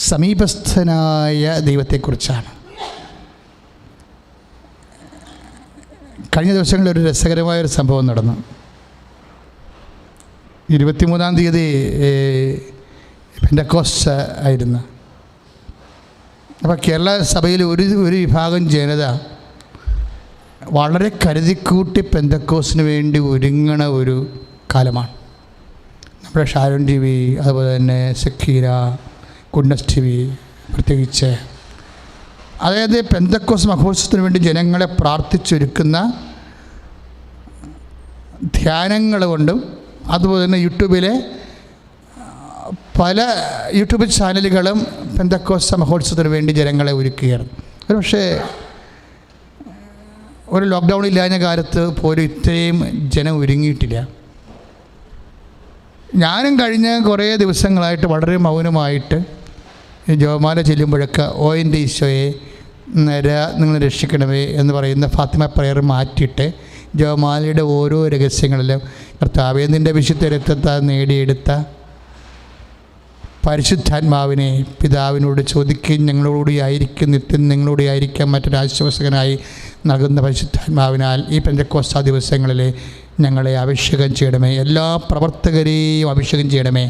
സമീപസ്ഥനായ ദൈവത്തെക്കുറിച്ചാണ്. കഴിഞ്ഞ ദിവസങ്ങളിൽ ഒരു രസകരമായൊരു സംഭവം നടന്നു. 23-ാം തീയതി പെന്തക്കോസ്റ്റ് ആയിരുന്നു. അപ്പോൾ കേരള സഭയിൽ ഒരു വിഭാഗം ജനത വളരെ കരുതിക്കൂട്ടി പെന്തക്കോസ്റ്റിന് വേണ്ടി ഒരുങ്ങണ ഒരു കാലമാണ്. നമ്മുടെ ഷാരോൺ ടി വി, അതുപോലെ തന്നെ സക്കീര, ഗുഡ്നസ് ടി വി പ്രത്യേകിച്ച്, അതായത് പെന്തക്കോസ് മഹോത്സവത്തിന് വേണ്ടി ജനങ്ങളെ പ്രാർത്ഥിച്ചൊരുക്കുന്ന ധ്യാനങ്ങൾ കൊണ്ടും അതുപോലെ തന്നെ യൂട്യൂബിലെ പല യൂട്യൂബ് ചാനലുകളും പെന്തക്കോസ്ത മഹോത്സവത്തിന് വേണ്ടി ജനങ്ങളെ ഒരുക്കുകയാണ്. ഒരു പക്ഷേ ഒരു ലോക്ക്ഡൗൺ ഇല്ലാഞ്ഞ കാലത്ത് പോലും ഇത്രയും ജനം ഒരുങ്ങിയിട്ടില്ല. ഞാനും കഴിഞ്ഞ കുറേ ദിവസങ്ങളായിട്ട് വളരെ മൗനമായിട്ട് ജപമാല ചെല്ലുമ്പോഴൊക്കെ ഓ എൻ്റെ ഈശോയെ നിങ്ങൾ രക്ഷിക്കണമേ എന്ന് പറയുന്ന ഫാത്തിമ പ്രയർ മാറ്റിയിട്ട് ജപമാലയുടെ ഓരോ രഹസ്യങ്ങളിലും കർത്താവേ നിൻ്റെ വിശുദ്ധ രക്തത്താൽ നേടിയെടുത്ത പരിശുദ്ധാത്മാവിനെ പിതാവിനോട് ചോദിക്കുകയും ഞങ്ങളോട് ആയിരിക്കും നിത്യം നിങ്ങളോട് ആയിരിക്കാൻ മറ്റൊരാശ്വാസകനായി നൽകുന്ന പരിശുദ്ധാത്മാവിനാൽ ഈ പെന്തക്കോസ്ത ദിവസങ്ങളിൽ ഞങ്ങളെ അഭിഷേകം ചെയ്യണമേ. എല്ലാ പ്രവർത്തകരെയും അഭിഷേകം ചെയ്യണമേ.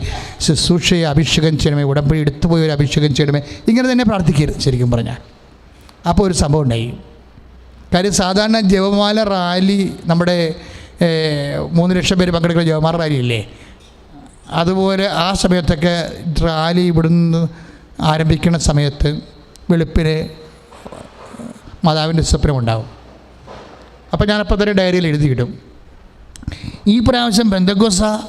ശുശ്രൂഷയെ അഭിഷേകം ചെയ്യണമേ. ഉടമ്പടി എടുത്തുപോയവരെ അഭിഷേകം ചെയ്യണമേ. ഇങ്ങനെ തന്നെ പ്രാർത്ഥിക്കരുത് ശരിക്കും പറഞ്ഞാൽ. അപ്പോൾ ഒരു സംഭവം ഉണ്ടായി. കാര്യം സാധാരണ ജപമാല റാലി നമ്മുടെ 3 ലക്ഷം പേര് പങ്കെടുക്കുന്ന ജപമാല റാലി ഇല്ലേ, അതുപോലെ ആ സമയത്തൊക്കെ റാലി ഇവിടുന്ന് ആരംഭിക്കുന്ന സമയത്ത് വെളുപ്പിന് മാതാവിൻ്റെ സ്വപ്നമുണ്ടാകും. അപ്പോൾ ഞാനപ്പോൾ തന്നെ ഡയറിയിൽ എഴുതിയിടും. ഈ പ്രാവശ്യം പെന്തക്കോസ്തയുടെ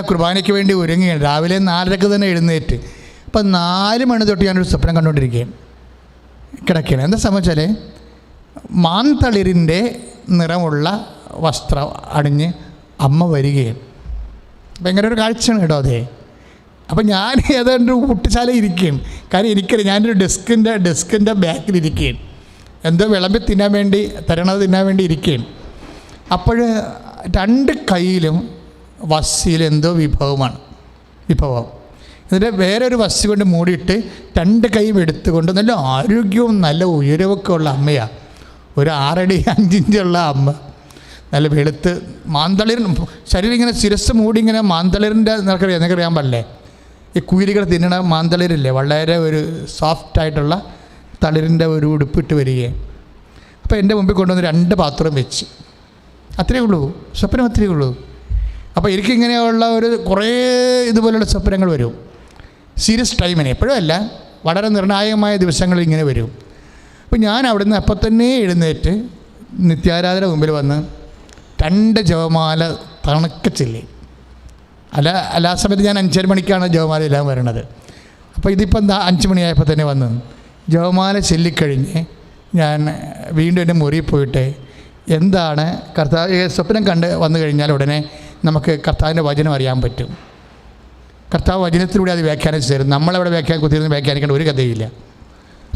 കുർബാനയ്ക്ക് വേണ്ടി ഒരുങ്ങുകയാണ്. രാവിലെ 4:30 തന്നെ എഴുന്നേറ്റ്. അപ്പം 4 മണി തൊട്ട് ഞാനൊരു സ്വപ്നം കണ്ടുകൊണ്ടിരിക്കുകയാണ്, കിടക്കുകയാണ്. എന്താ സംഭവിച്ചാൽ മാന്തളിരിൻ്റെ നിറമുള്ള വസ്ത്രം അണിഞ്ഞ് അമ്മ വരികയാണ്. ഭയങ്കര ഒരു കാഴ്ചയാണ് കേട്ടോ അതെ. അപ്പം ഞാൻ ഏതാണ്ട് കുട്ടിശാല ഇരിക്കുകയാണ്. കാര്യം എനിക്കറിയാം ഞാനൊരു ഡെസ്കിൻ്റെ ബാക്കിലിരിക്കുകയാണ്. എന്തോ വിളമ്പി തിന്നാൻ വേണ്ടി തിന്നാൻ വേണ്ടി ഇരിക്കുകയാണ്. അപ്പോൾ 2 കൈയിലും വസ്സിലെന്തോ വിഭവം. എന്നിട്ട് വേറൊരു വസ്തു കൊണ്ട് മൂടിയിട്ട് 2 കൈയും എടുത്തുകൊണ്ട് നല്ല ആരോഗ്യവും നല്ല ഉയരവൊക്കെ ഉള്ള അമ്മയാണ്. ഒരു 6 അടി 5 ഇഞ്ചുള്ള അമ്മ, നല്ല വെളുത്ത് മാന്തളിർ ശരീരം ഇങ്ങനെ ശിരസ് മൂടി ഇങ്ങനെ മാന്തളിറിൻ്റെ നിനക്കറിയാൻ പാടില്ലേ, ഈ കുയിലുകൾ തിന്നണ മാന്തളിരില്ലേ, വളരെ ഒരു സോഫ്റ്റായിട്ടുള്ള തളിരിൻ്റെ ഒരു ഉടുപ്പിട്ട് വരികയും. അപ്പോൾ എൻ്റെ മുമ്പിൽ കൊണ്ടുവന്ന് 2 പാത്രം വെച്ച്. അത്രയേ ഉള്ളൂ, സ്വപ്നം അത്രയേ ഉള്ളൂ. അപ്പോൾ എനിക്കിങ്ങനെയുള്ള ഒരു കുറേ ഇതുപോലുള്ള സ്വപ്നങ്ങൾ വരും. സീരിയസ് ടൈമിന് എപ്പോഴും അല്ല, വളരെ നിർണായകമായ ദിവസങ്ങളിൽ ഇങ്ങനെ വരും. അപ്പോൾ ഞാൻ അവിടുന്ന് അപ്പം തന്നെ എഴുന്നേറ്റ് നിത്യാരാധന മുമ്പിൽ വന്ന് 2 ജപമാല തണുക്ക ചെല്ലി. ആ സമയത്ത് ഞാൻ 5 മണിക്കാണ് ജപമാല എല്ലാം വരണത്. അപ്പോൾ ഇതിപ്പം 5 മണിയായപ്പോൾ തന്നെ വന്ന് ജപമാല ചൊല്ലിക്കഴിഞ്ഞ് ഞാൻ വീണ്ടും എൻ്റെ മുറിയിൽ പോയിട്ട് എന്താണ് കർത്താവ് സ്വപ്നം കണ്ട് വന്നു കഴിഞ്ഞാൽ ഉടനെ നമുക്ക് കർത്താവിൻ്റെ വചനം അറിയാൻ പറ്റും. കർത്താവ് വചനത്തിലൂടെ അത് വ്യാഖ്യാനിച്ച് തരും. നമ്മളവിടെ കുത്തിയിരുന്ന് വ്യാഖ്യാനിക്കേണ്ട ഒരു കഥയില്ല.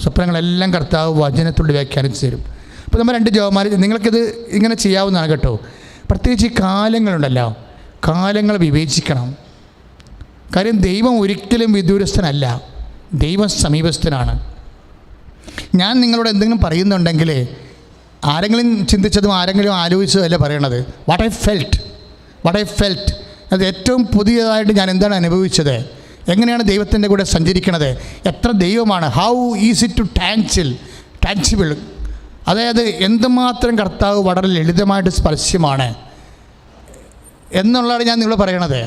സ്വപ്നങ്ങളെല്ലാം കർത്താവ് വചനത്തിലൂടെ വ്യാഖ്യാനിച്ച് തരും. അപ്പോൾ നമ്മൾ 2 ജപമാല നിങ്ങൾക്കിത് ഇങ്ങനെ ചെയ്യാവുന്നതാണ് കേട്ടോ. പ്രത്യേകിച്ച് ഈ കാലങ്ങളുണ്ടല്ലോ, കാലങ്ങൾ വിവേചിക്കണം. കാര്യം ദൈവം ഒരിക്കലും വിദൂരസ്ഥനല്ല, ദൈവം സമീപസ്ഥനാണ്. ഞാൻ നിങ്ങളോട് എന്തെങ്കിലും പറയുന്നുണ്ടെങ്കിൽ ആരെങ്കിലും ചിന്തിച്ചതും ആരെങ്കിലും ആലോചിച്ചതും അല്ല പറയണത്. വാട്ട് ഐ ഫെൽറ്റ് അത് ഏറ്റവും പുതിയതായിട്ട് ഞാൻ എന്താണ് അനുഭവിച്ചത്, എങ്ങനെയാണ് ദൈവത്തിൻ്റെ കൂടെ സഞ്ചരിക്കണത്, എത്ര ദൈവമാണ്, ഹൗ ഈസ് ഇറ്റ് ടു ടാൻസിബിൾ, അതായത് എന്തുമാത്രം കർത്താവ് വളരെ ലളിതമായിട്ട് സ്പർശ്യമാണ് എന്നുള്ളതാണ് ഞാൻ നിങ്ങൾ പറയണത്.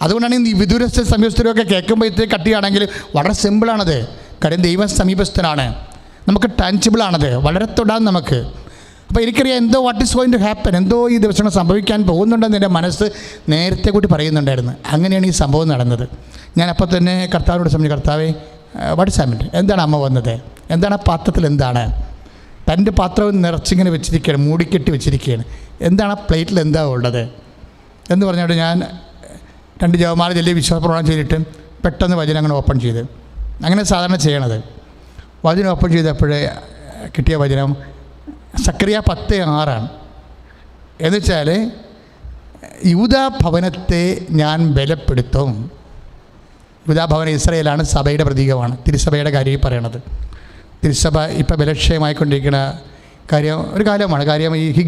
അതുകൊണ്ടാണ് ഈ വിദൂരസ്ഥ സമീപസ്ഥരൊക്കെ കേൾക്കുമ്പോൾ ഇത്രയും കട്ടിയാണെങ്കിൽ വളരെ സിമ്പിളാണത്. കാര്യം ദൈവം സമീപസ്ഥനാണ്, നമുക്ക് ടാൻസിബിളാണത്, വളരെ തൊടാൻ നമുക്ക്. അപ്പോൾ എനിക്കറിയാം എന്തോ what is going to happen, എന്തോ ഈ ദിവസങ്ങൾ സംഭവിക്കാൻ പോകുന്നുണ്ടെന്ന് എൻ്റെ മനസ്സ് നേരത്തെ കൂട്ടി പറയുന്നുണ്ടായിരുന്നു. അങ്ങനെയാണ് ഈ സംഭവം നടന്നത്. ഞാൻ അപ്പോൾ തന്നെ കർത്താവിനോട് സംബന്ധിച്ച്, കർത്താവേ വാട്ട് ഈസ് ഹാപ്പൻ, എന്താണ് അമ്മ വന്നത്, എന്താണ് ആ പാത്രത്തിൽ, എന്താണ് തൻ്റെ പാത്രം നിറച്ചിങ്ങനെ വെച്ചിരിക്കുകയാണ്, മൂടിക്കെട്ടി വെച്ചിരിക്കുകയാണ്, എന്താണ് ആ പ്ലേറ്റിൽ എന്താ ഉള്ളത് എന്ന് പറഞ്ഞുകൊണ്ട് ഞാൻ 2 ജപമാല ചൊല്ലി വിശ്വാസപ്രമാണം ചെയ്തിട്ട് പെട്ടെന്ന് വചനം അങ്ങനെ ഓപ്പൺ ചെയ്ത്, അങ്ങനെ സാധാരണ ചെയ്യണത്. വചനം ഓപ്പൺ ചെയ്തപ്പോഴേ കിട്ടിയ വചനം സക്കറിയ 10:6 എന്ന് വെച്ചാൽ യൂദാ ഭവനത്തെ ഞാൻ ബലപ്പെടുത്തും. യൂദാ ഭവനം ഇസ്രായേലാണ്, സഭയുടെ പ്രതീകമാണ്, തിരുസഭയുടെ കാര്യം പറയണത്. തിരുസഭ ഇപ്പോൾ ബലക്ഷയമായിക്കൊണ്ടിരിക്കുന്ന ഒരു കാലമാണ്. കാര്യം ഈ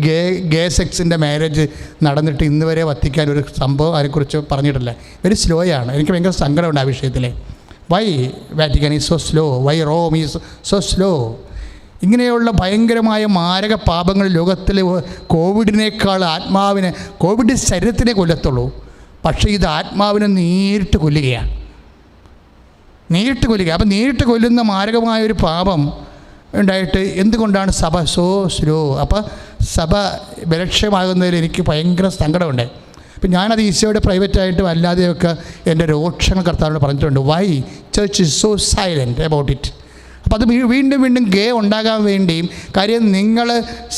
ഗേ സെക്സിൻ്റെ മാരേജ് നടന്നിട്ട് ഇന്ന് വരെ വത്തിക്കാൻ ഒരു സംഭവം അതിനെക്കുറിച്ച് പറഞ്ഞിട്ടില്ല. വെരി സ്ലോയാണ്. എനിക്ക് ഭയങ്കര സങ്കടമുണ്ട് ആ വിഷയത്തിൽ. Why Vatican is so slow, why Rome is so slow. ഇങ്ങനെയുള്ള ഭയങ്കരമായ മാരക പാപങ്ങൾ ലോകത്തിൽ കോവിഡിനേക്കാൾ ആത്മാവിനെ, കോവിഡ് ശരീരത്തിനെ കൊല്ലത്തുള്ളൂ, പക്ഷേ ഇത് ആത്മാവിനെ നേരിട്ട് കൊല്ലുകയാണ്, നേരിട്ട് കൊല്ലുക. അപ്പം നേരിട്ട് കൊല്ലുന്ന മാരകമായൊരു പാപം ഉണ്ടായിട്ട് എന്തുകൊണ്ടാണ് സഭ സോ സ്ലോ? അപ്പോൾ സഭ ബലക്ഷയമാകുന്നതിൽ എനിക്ക് ഭയങ്കര സങ്കടമുണ്ട്. അപ്പം ഞാനത് ഈശോയുടെ പ്രൈവറ്റായിട്ടും അല്ലാതെയൊക്കെ എൻ്റെ രോക്ഷങ്ങൾ കർത്താവിനോട് പറഞ്ഞിട്ടുണ്ട്. Why church is so silent about it. അപ്പോൾ അത് വീണ്ടും വീണ്ടും ഗേ ഉണ്ടാകാൻ വേണ്ടിയും, കാര്യം നിങ്ങൾ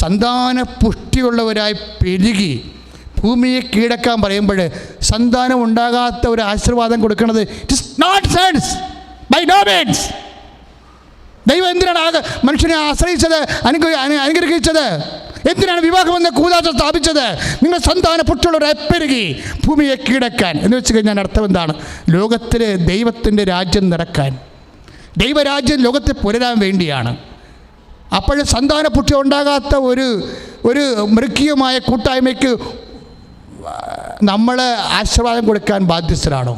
സന്താന പുഷ്ടിയുള്ളവരായി പെരുകി ഭൂമിയെ കീഴടക്കാൻ പറയുമ്പോൾ സന്താനം ഉണ്ടാകാത്ത ഒരു ആശീർവാദം കൊടുക്കുന്നത് it is not sense by no means. ദൈവം എന്തിനാണ് മനുഷ്യനെ ആശ്രയിച്ചത്, അനുഗ്രഹിച്ചത്? എന്തിനാണ് വിവാഹമെന്ന കൂതാശ സ്ഥാപിച്ചത്? നിങ്ങൾ സന്താന പുഷ്ടിയുള്ളവരായി പെരുകി ഭൂമിയെ കീഴടക്കാൻ എന്ന് വെച്ച് കഴിഞ്ഞാൽ അർത്ഥം എന്താണ്? ലോകത്തിൽ ദൈവത്തിൻ്റെ രാജ്യം നടക്കാൻ, ദൈവരാജ്യം ലോകത്തെ പുലരാൻ വേണ്ടിയാണ്. അപ്പോൾ സന്താന പുഷ്ടി ഉണ്ടാകാത്ത ഒരു മൃഗീയമായ കൂട്ടായ്മയ്ക്ക് നമ്മൾ ആശീർവാദം കൊടുക്കാൻ ബാധ്യസ്ഥരാണോ?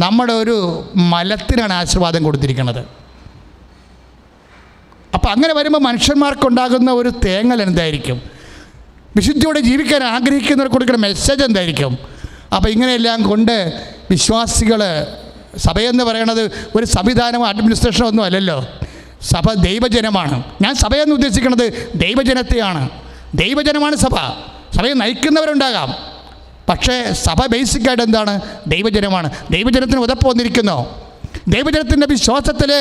നമ്മുടെ ഒരു മലത്തിനാണ് ആശീർവാദം കൊടുത്തിരിക്കുന്നത്. അപ്പം അങ്ങനെ വരുമ്പോൾ മനുഷ്യന്മാർക്കുണ്ടാകുന്ന ഒരു തേങ്ങൽ എന്തായിരിക്കും? വിശുദ്ധിയോടെ ജീവിക്കാൻ ആഗ്രഹിക്കുന്നവർക്ക് കൊടുക്കുന്ന മെസ്സേജ് എന്തായിരിക്കും? അപ്പോൾ ഇങ്ങനെയെല്ലാം കൊണ്ട് വിശ്വാസികൾ, സഭയെന്ന് പറയണത് ഒരു സംവിധാനമോ അഡ്മിനിസ്ട്രേഷനോ ഒന്നും അല്ലല്ലോ. സഭ ദൈവജനമാണ്. ഞാൻ സഭയെന്ന് ഉദ്ദേശിക്കുന്നത് ദൈവജനത്തെയാണ്. ദൈവജനമാണ് സഭ. സഭയെ നയിക്കുന്നവരുണ്ടാകാം, പക്ഷേ സഭ ബേസിക്കായിട്ട് എന്താണ്? ദൈവജനമാണ്. ദൈവജനത്തിന് ഉതപ്പ് വന്നിരിക്കുന്നോ? ദൈവജനത്തിൻ്റെ വിശ്വാസത്തിൽ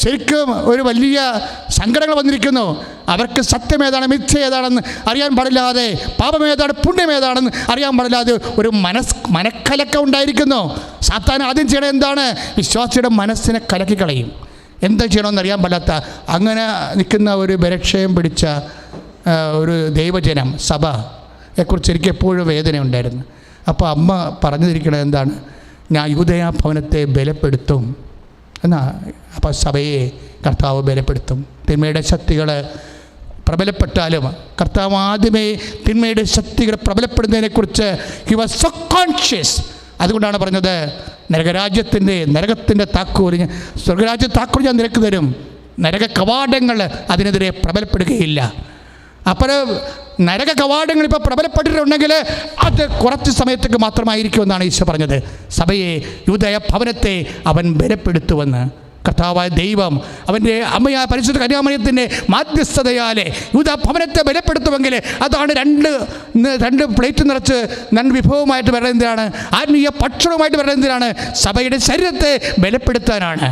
ശരിക്കും ഒരു വലിയ സങ്കടങ്ങൾ വന്നിരിക്കുന്നു. അവർക്ക് സത്യം ഏതാണ്, മിഥ്യ ഏതാണെന്ന് അറിയാൻ പാടില്ലാതെ, പാപമേതാണ് പുണ്യം ഏതാണെന്ന് അറിയാൻ പാടില്ലാതെ ഒരു മനക്കലക്കം ഉണ്ടായിരിക്കുന്നു. സാത്താൻ ആദ്യം ചെയ്യണത് എന്താണ്? വിശ്വാസിയുടെ മനസ്സിനെ കലക്കിക്കളയും. എന്താ ചെയ്യണമെന്ന് അറിയാൻ പാടില്ലാത്ത അങ്ങനെ നിൽക്കുന്ന ഒരു ബലക്ഷയം പിടിച്ച ഒരു ദൈവജനം, സഭയെക്കുറിച്ച് എനിക്ക് എപ്പോഴും വേദന ഉണ്ടായിരുന്നു. അപ്പോൾ അമ്മ പറഞ്ഞിരിക്കുന്നത് എന്താണ്? ഞാൻ യൂദയ ഭവനത്തെ ബലപ്പെടുത്തും എന്നാ. അപ്പോൾ സഭയെ കർത്താവ് ബലപ്പെടുത്തും. തിന്മയുടെ ശക്തികൾ പ്രബലപ്പെട്ടാലും കർത്താവ് ആദ്യമേ തിന്മയുടെ ശക്തികൾ പ്രബലപ്പെടുന്നതിനെക്കുറിച്ച് ഹി വാസ് സോ കോൺഷ്യസ്. അതുകൊണ്ടാണ് പറഞ്ഞത്, നരകത്തിൻ്റെ താക്കോൽ, സ്വർഗരാജ്യ താക്കോൽ ഞാൻ നിനക്ക് തരും, നരക കവാടങ്ങൾ അതിനെതിരെ പ്രബലപ്പെടുകയില്ല. അപ്പോൾ നരക കവാടങ്ങൾ ഇപ്പോൾ പ്രബലപ്പെട്ടിട്ടുണ്ടെങ്കിൽ അത് കുറച്ച് സമയത്തേക്ക് മാത്രമായിരിക്കുമെന്നാണ് ഈശോ പറഞ്ഞത്. സഭയെ, യൂദയ ഭവനത്തെ അവൻ ബലപ്പെടുത്തുമെന്ന്. കർത്താവായ ദൈവം അവൻ്റെ അമ്മയായ പരിശുദ്ധ കന്യാമറിയത്തിൻ്റെ മാധ്യസ്ഥതയാലെ യൂദയ ഭവനത്തെ ബലപ്പെടുത്തുമെങ്കിൽ അതാണ് രണ്ട് പ്ലേറ്റ് നിറച്ച് രണ്ട് വിഭവമായിട്ട് വരുന്നത് എന്തിനാണ്? ആത്മീയ ഭക്ഷണവുമായിട്ട് വരുന്നത് എന്തിനാണ്? സഭയുടെ ശരീരത്തെ ബലപ്പെടുത്താനാണ്.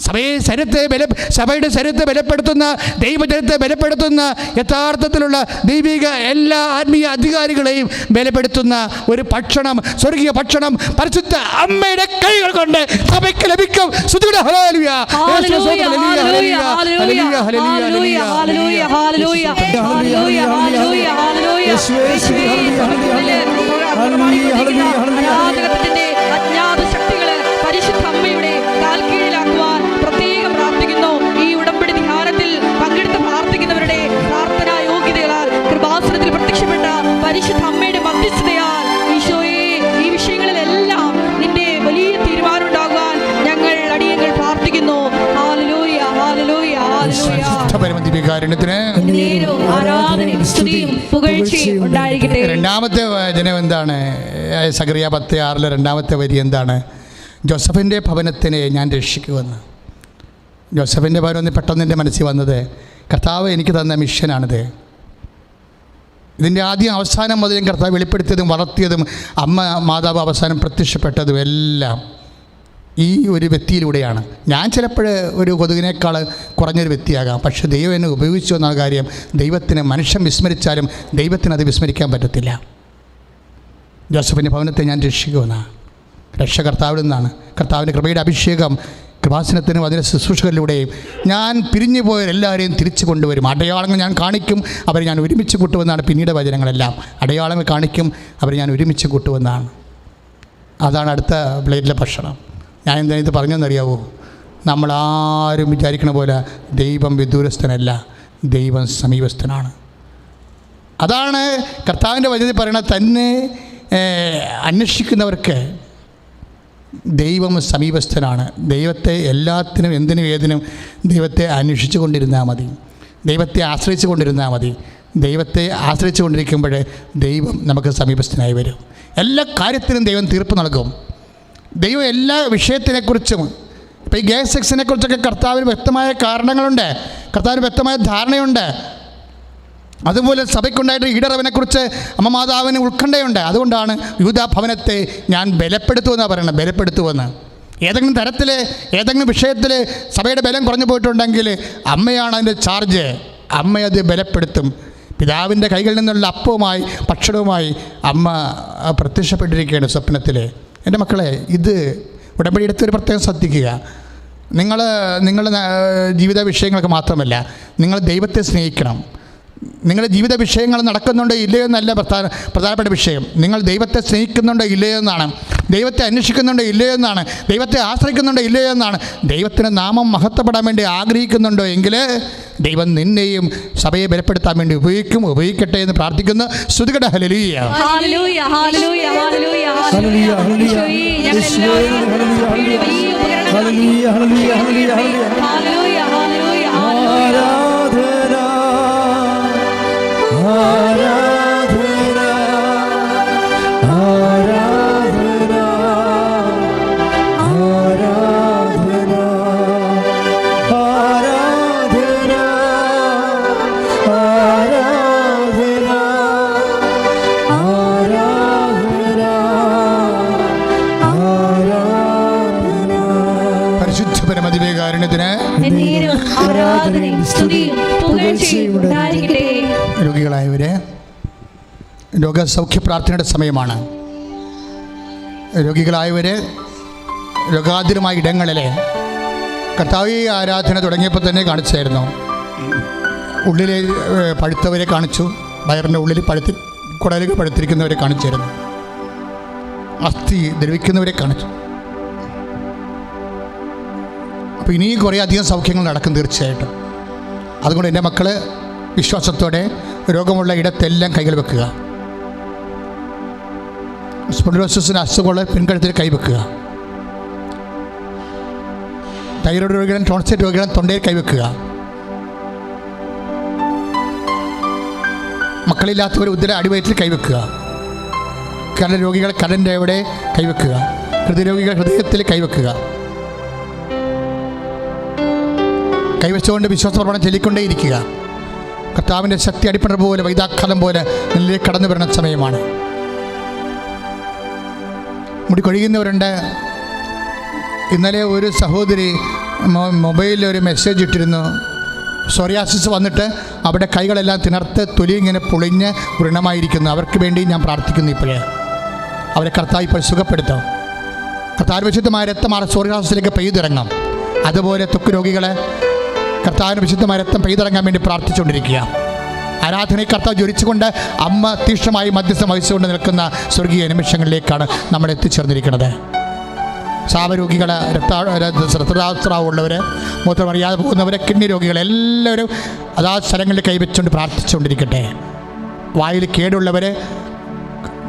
സഭയുടെ ശരീരത്തെ ബലപ്പെടുത്തുന്ന, ദൈവജനത്തെ ബലപ്പെടുത്തുന്ന, യഥാർത്ഥത്തിലുള്ള ദൈവിക എല്ലാ ആത്മീയ അധികാരികളെയും ബലപ്പെടുത്തുന്ന ഒരു ഭക്ഷണം, സ്വർഗീയ ഭക്ഷണം പരിശുദ്ധ അമ്മയുടെ കൈകൾ കൊണ്ട് സഭയ്ക്ക് ലഭിക്കും. അജ്ഞാത ശക്തികള് പരിശുദ്ധ അമ്മയുടെ കാൽ കീഴിലാക്കുവാൻ പ്രത്യേകം പ്രാർത്ഥിക്കുന്നു. ഈ ഉടമ്പടി ധ്യാനത്തിൽ പങ്കെടുത്ത് പ്രാർത്ഥിക്കുന്നവരുടെ പ്രാർത്ഥനാ യോഗ്യതകളാൽ കൃപാസനത്തിൽ പ്രത്യക്ഷപ്പെട്ട പരിശുദ്ധ അമ്മയുടെ മധ്യസ്ഥതയാൽ ഈശോയെ, ഈ വിഷയങ്ങളിലെല്ലാം നിന്റെ വലിയ തീരുമാനം ഉണ്ടാകുവാൻ ഞങ്ങൾ അടിയങ്ങൾ പ്രാർത്ഥിക്കുന്നു. ഹല്ലേലൂയ, ഹല്ലേലൂയ, ഹല്ലേലൂയ. ആരാധനയും സ്തുതിയും പുകഴ്ചയും ഉണ്ടായിരിക്കട്ടെ. രണ്ടാമത്തെ വചനം എന്താണ്? സഖറിയ 10:6 രണ്ടാമത്തെ വരി എന്താണ്? ജോസഫിൻ്റെ ഭവനത്തിനെ ഞാൻ രക്ഷിക്കുമെന്ന്. ജോസഫിൻ്റെ ഭവനം പെട്ടെന്ന് എൻ്റെ മനസ്സിൽ വന്നത്, കർത്താവ് എനിക്ക് തന്ന മിഷനാണിത്. ഇതിൻ്റെ ആദ്യം അവസാനം മുതലും കർത്താവ് വെളിപ്പെടുത്തിയതും വളർത്തിയതും അമ്മ മാതാവ് അവസാനം പ്രത്യക്ഷപ്പെട്ടതും എല്ലാം ഈ ഒരു വ്യക്തിയിലൂടെയാണ്. ഞാൻ ചിലപ്പോൾ ഒരു കൊതുകിനേക്കാൾ കുറഞ്ഞൊരു വ്യക്തിയാകാം, പക്ഷേ ദൈവം എന്നെ ഉപയോഗിച്ചു എന്ന കാര്യം ദൈവത്തിന് മനുഷ്യൻ വിസ്മരിച്ചാലും ദൈവത്തിന് അത് വിസ്മരിക്കാൻ പറ്റത്തില്ല. ജോസഫിൻ്റെ ഭവനത്തെ ഞാൻ രക്ഷിക്കുമെന്നാണ്. രക്ഷ കർത്താവിൽ നിന്നാണ്. കർത്താവിൻ്റെ കൃപയുടെ അഭിഷേകം കൃപാസനത്തിനും അതിൻ്റെ ശുശ്രൂഷകളിലൂടെയും ഞാൻ പിരിഞ്ഞു പോയവരെല്ലാവരെയും തിരിച്ചു കൊണ്ടുവരും. അടയാളങ്ങൾ ഞാൻ കാണിക്കും, അവരെ ഞാൻ ഒരുമിച്ച് കൂട്ടുമെന്നാണ് പിന്നീട് വചനങ്ങളെല്ലാം. അടയാളങ്ങൾ കാണിക്കും, അവരെ ഞാൻ ഒരുമിച്ച് കൂട്ടുമെന്നാണ്. അതാണ് അടുത്ത പ്ലേറ്റിലെ ഭക്ഷണം. ഞാൻ എന്താ ഇത് പറഞ്ഞെന്നറിയാവോ? നമ്മളാരും വിചാരിക്കണ പോലെ ദൈവം വിദൂരസ്ഥനല്ല, ദൈവം സമീപസ്ഥനാണ്. അതാണ് കർത്താവിൻ്റെ വചനത്തിൽ പറയണത്. തന്നെ അന്വേഷിക്കുന്നവർക്ക് ദൈവം സമീപസ്ഥനാണ്. ദൈവത്തെ എല്ലാത്തിനും എന്തിനും ഏതിനും ദൈവത്തെ അന്വേഷിച്ചു കൊണ്ടിരുന്നാൽ മതി, ദൈവത്തെ ആശ്രയിച്ചു കൊണ്ടിരുന്നാൽ മതി. ദൈവത്തെ ആശ്രയിച്ചു കൊണ്ടിരിക്കുമ്പോൾ ദൈവം നമുക്ക് സമീപസ്ഥനായി വരും. എല്ലാ കാര്യത്തിനും ദൈവം തീർപ്പ് നൽകും. ദൈവം എല്ലാ വിഷയത്തിനെക്കുറിച്ചും, ഇപ്പോൾ ഈ ഗേ സെക്സിനെ കുറിച്ചൊക്കെ കർത്താവിന് വ്യക്തമായ കാരണങ്ങളുണ്ട്, കർത്താവിന് വ്യക്തമായ ധാരണയുണ്ട്. അതുപോലെ സഭയ്ക്കുണ്ടായിട്ട് ഈടറവനെക്കുറിച്ച് അമ്മ മാതാവിന് ഉത്കണ്ഠയുണ്ട്. അതുകൊണ്ടാണ് യൂദാ ഭവനത്തെ ഞാൻ ബലപ്പെടുത്തുമെന്നാണ് പറയുന്നത്. ബലപ്പെടുത്തുമെന്ന് ഏതെങ്കിലും തരത്തിൽ ഏതെങ്കിലും വിഷയത്തിൽ സഭയുടെ ബലം കുറഞ്ഞു പോയിട്ടുണ്ടെങ്കിൽ അമ്മയാണ് അതിൻ്റെ ചാർജ്. അമ്മയത് ബലപ്പെടുത്തും. പിതാവിൻ്റെ കൈകളിൽ നിന്നുള്ള അപ്പവുമായി ഭക്ഷണവുമായി അമ്മ പ്രത്യക്ഷപ്പെട്ടിരിക്കുകയാണ് സ്വപ്നത്തിൽ. എൻ്റെ മക്കളെ, ഇത് ഉടമ്പടി എടുത്തൊരു പ്രത്യേകം ശ്രദ്ധിക്കുക. നിങ്ങളുടെ ജീവിത വിഷയങ്ങൾക്ക് മാത്രമല്ല, നിങ്ങൾ ദൈവത്തെ സ്നേഹിക്കണം. നിങ്ങളുടെ ജീവിത വിഷയങ്ങൾ നടക്കുന്നുണ്ടോ ഇല്ലയോ എന്നല്ല പ്രധാനപ്പെട്ട വിഷയം. നിങ്ങൾ ദൈവത്തെ സ്നേഹിക്കുന്നുണ്ടോ ഇല്ലയോ എന്നാണ്. ദൈവത്തെ അന്വേഷിക്കുന്നുണ്ടോ ഇല്ലയോ എന്നാണ്. ദൈവത്തെ ആശ്രയിക്കുന്നുണ്ടോ ഇല്ലയോ എന്നാണ്. ദൈവത്തിൻ്റെ നാമം മഹത്വപ്പെടാൻ വേണ്ടി ആഗ്രഹിക്കുന്നുണ്ടോ എങ്കിൽ ദൈവം നിന്നെയും സഭയെ ബലപ്പെടുത്താൻ വേണ്ടി ഉപയോഗിക്കട്ടെ എന്ന് പ്രാർത്ഥിക്കുന്നു. സ്തുതിക്കട്ടെ. ഹല്ലേലൂയ. ഹല്ലേലൂയ, ഹല്ലേലൂയ, ഹല്ലേലൂയ, ഹല്ലേലൂയ, ഹല്ലേലൂയ, ഹല്ലേലൂയ, ഹല്ലേലൂയ, ഹല്ലേലൂയ, ഹല്ലേലൂയ. ആരാധന, ആരാധന, ആരാധന, ആരാധന, ആരാധന, ആരാധന, ആരാധന, ആരാധന. പരിശുദ്ധ പരമദിവ്യകാരുണ്യത്തിന് എന്നേരവും ആരാധനയും സ്തുതിയും പുകഴ്ചയും ഉണ്ടായിരിക്കട്ടെ. രോഗികളായവരെ, രോഗസൗഖ്യ പ്രാർത്ഥനയുടെ സമയമാണ്. രോഗികളായവരെ, രോഗാതുരമായ ഇടങ്ങളിൽ കർത്താവ് ആരാധന തുടങ്ങിയപ്പോൾ തന്നെ കാണിച്ചായിരുന്നു. ഉള്ളിലെ പഴുത്തവരെ കാണിച്ചു, വയറിൻ്റെ ഉള്ളിൽ കുടലുകൾ പഴുത്തിരിക്കുന്നവരെ കാണിച്ചായിരുന്നു, അസ്ഥി ദ്രവിക്കുന്നവരെ കാണിച്ചു. അപ്പോൾ ഇനിയും കുറേ അധികം സൗഖ്യങ്ങൾ നടക്കും തീർച്ചയായിട്ടും. അതുകൊണ്ട് എൻ്റെ മക്കൾ വിശ്വാസത്തോടെ രോഗമുള്ള ഇടത്തെല്ലാം കൈകൾ വെക്കുക. സ്പോണ്ടിലോസിസിന് അസുഖമുള്ള പിൻകഴുത്തിൽ കൈവെക്കുക. തൈറോയ്ഡ് രോഗികളും ടോൺസിലൈറ്റ് രോഗികളും തൊണ്ടയിൽ കൈവെക്കുക. മക്കളില്ലാത്തവർ ഉദര അടിവയറ്റിൽ കൈവെക്കുക. കരൾ രോഗികൾ കരളിൻ്റെ എവിടെ കൈവെക്കുക. ഹൃദയരോഗികൾ ഹൃദയത്തിൽ കൈവെക്കുക. കൈവച്ചുകൊണ്ട് വിശ്വാസപ്രമാണം ചൊല്ലിക്കൊണ്ടേയിരിക്കുക. കർത്താവിൻ്റെ ശക്തി അടിപ്പണ പോലെ വൈദാക്കാലം പോലെ നിന്നിലേക്ക് കടന്നു വരുന്ന സമയമാണ്. മുടി കൊഴിയുന്നവരുണ്ട്. ഇന്നലെ ഒരു സഹോദരി മൊബൈലിൽ ഒരു മെസ്സേജ് ഇട്ടിരുന്നു. സോറിയാസിസ് വന്നിട്ട് അവിടെ കൈകളെല്ലാം തിണർത്ത് തൊലി ഇങ്ങനെ പൊളിഞ്ഞ് വൃണമായിരിക്കുന്നു. അവർക്ക് വേണ്ടി ഞാൻ പ്രാർത്ഥിക്കുന്നു. ഇപ്പോഴേ അവരെ കർത്താവ് ഇപ്പോൾ സുഖപ്പെടുത്തും. കർത്താവ് വിശുദ്ധമായ രക്തമാണ് സോറിയാസിസിലേക്ക് പെയ്തിറങ്ങാം. അതുപോലെ ത്വക്ക് രോഗികളെ കർത്താവിന് വിശുദ്ധമായ രക്തം പെയ്തിറങ്ങാൻ വേണ്ടി പ്രാർത്ഥിച്ചുകൊണ്ടിരിക്കുക. ആരാധനയിൽ കർത്താവ് ജ്വലിച്ചുകൊണ്ട് അമ്മ തീക്ഷ്ണമായി മധ്യസ്ഥം വഹിച്ചുകൊണ്ട് നിൽക്കുന്ന സ്വർഗീയ നിമിഷങ്ങളിലേക്കാണ് നമ്മൾ എത്തിച്ചേർന്നിരിക്കുന്നത്. ശാപരോഗികൾ, രക്തസ്രാവമുള്ളവർ, മൂത്രമറിയാതെ പോകുന്നവർ, കിഡ്നി രോഗികൾ എല്ലാവരും അതാ സ്ഥലങ്ങളിൽ കൈവച്ചുകൊണ്ട് പ്രാർത്ഥിച്ചുകൊണ്ടിരിക്കട്ടെ. വായിൽ കേടുള്ളവർ,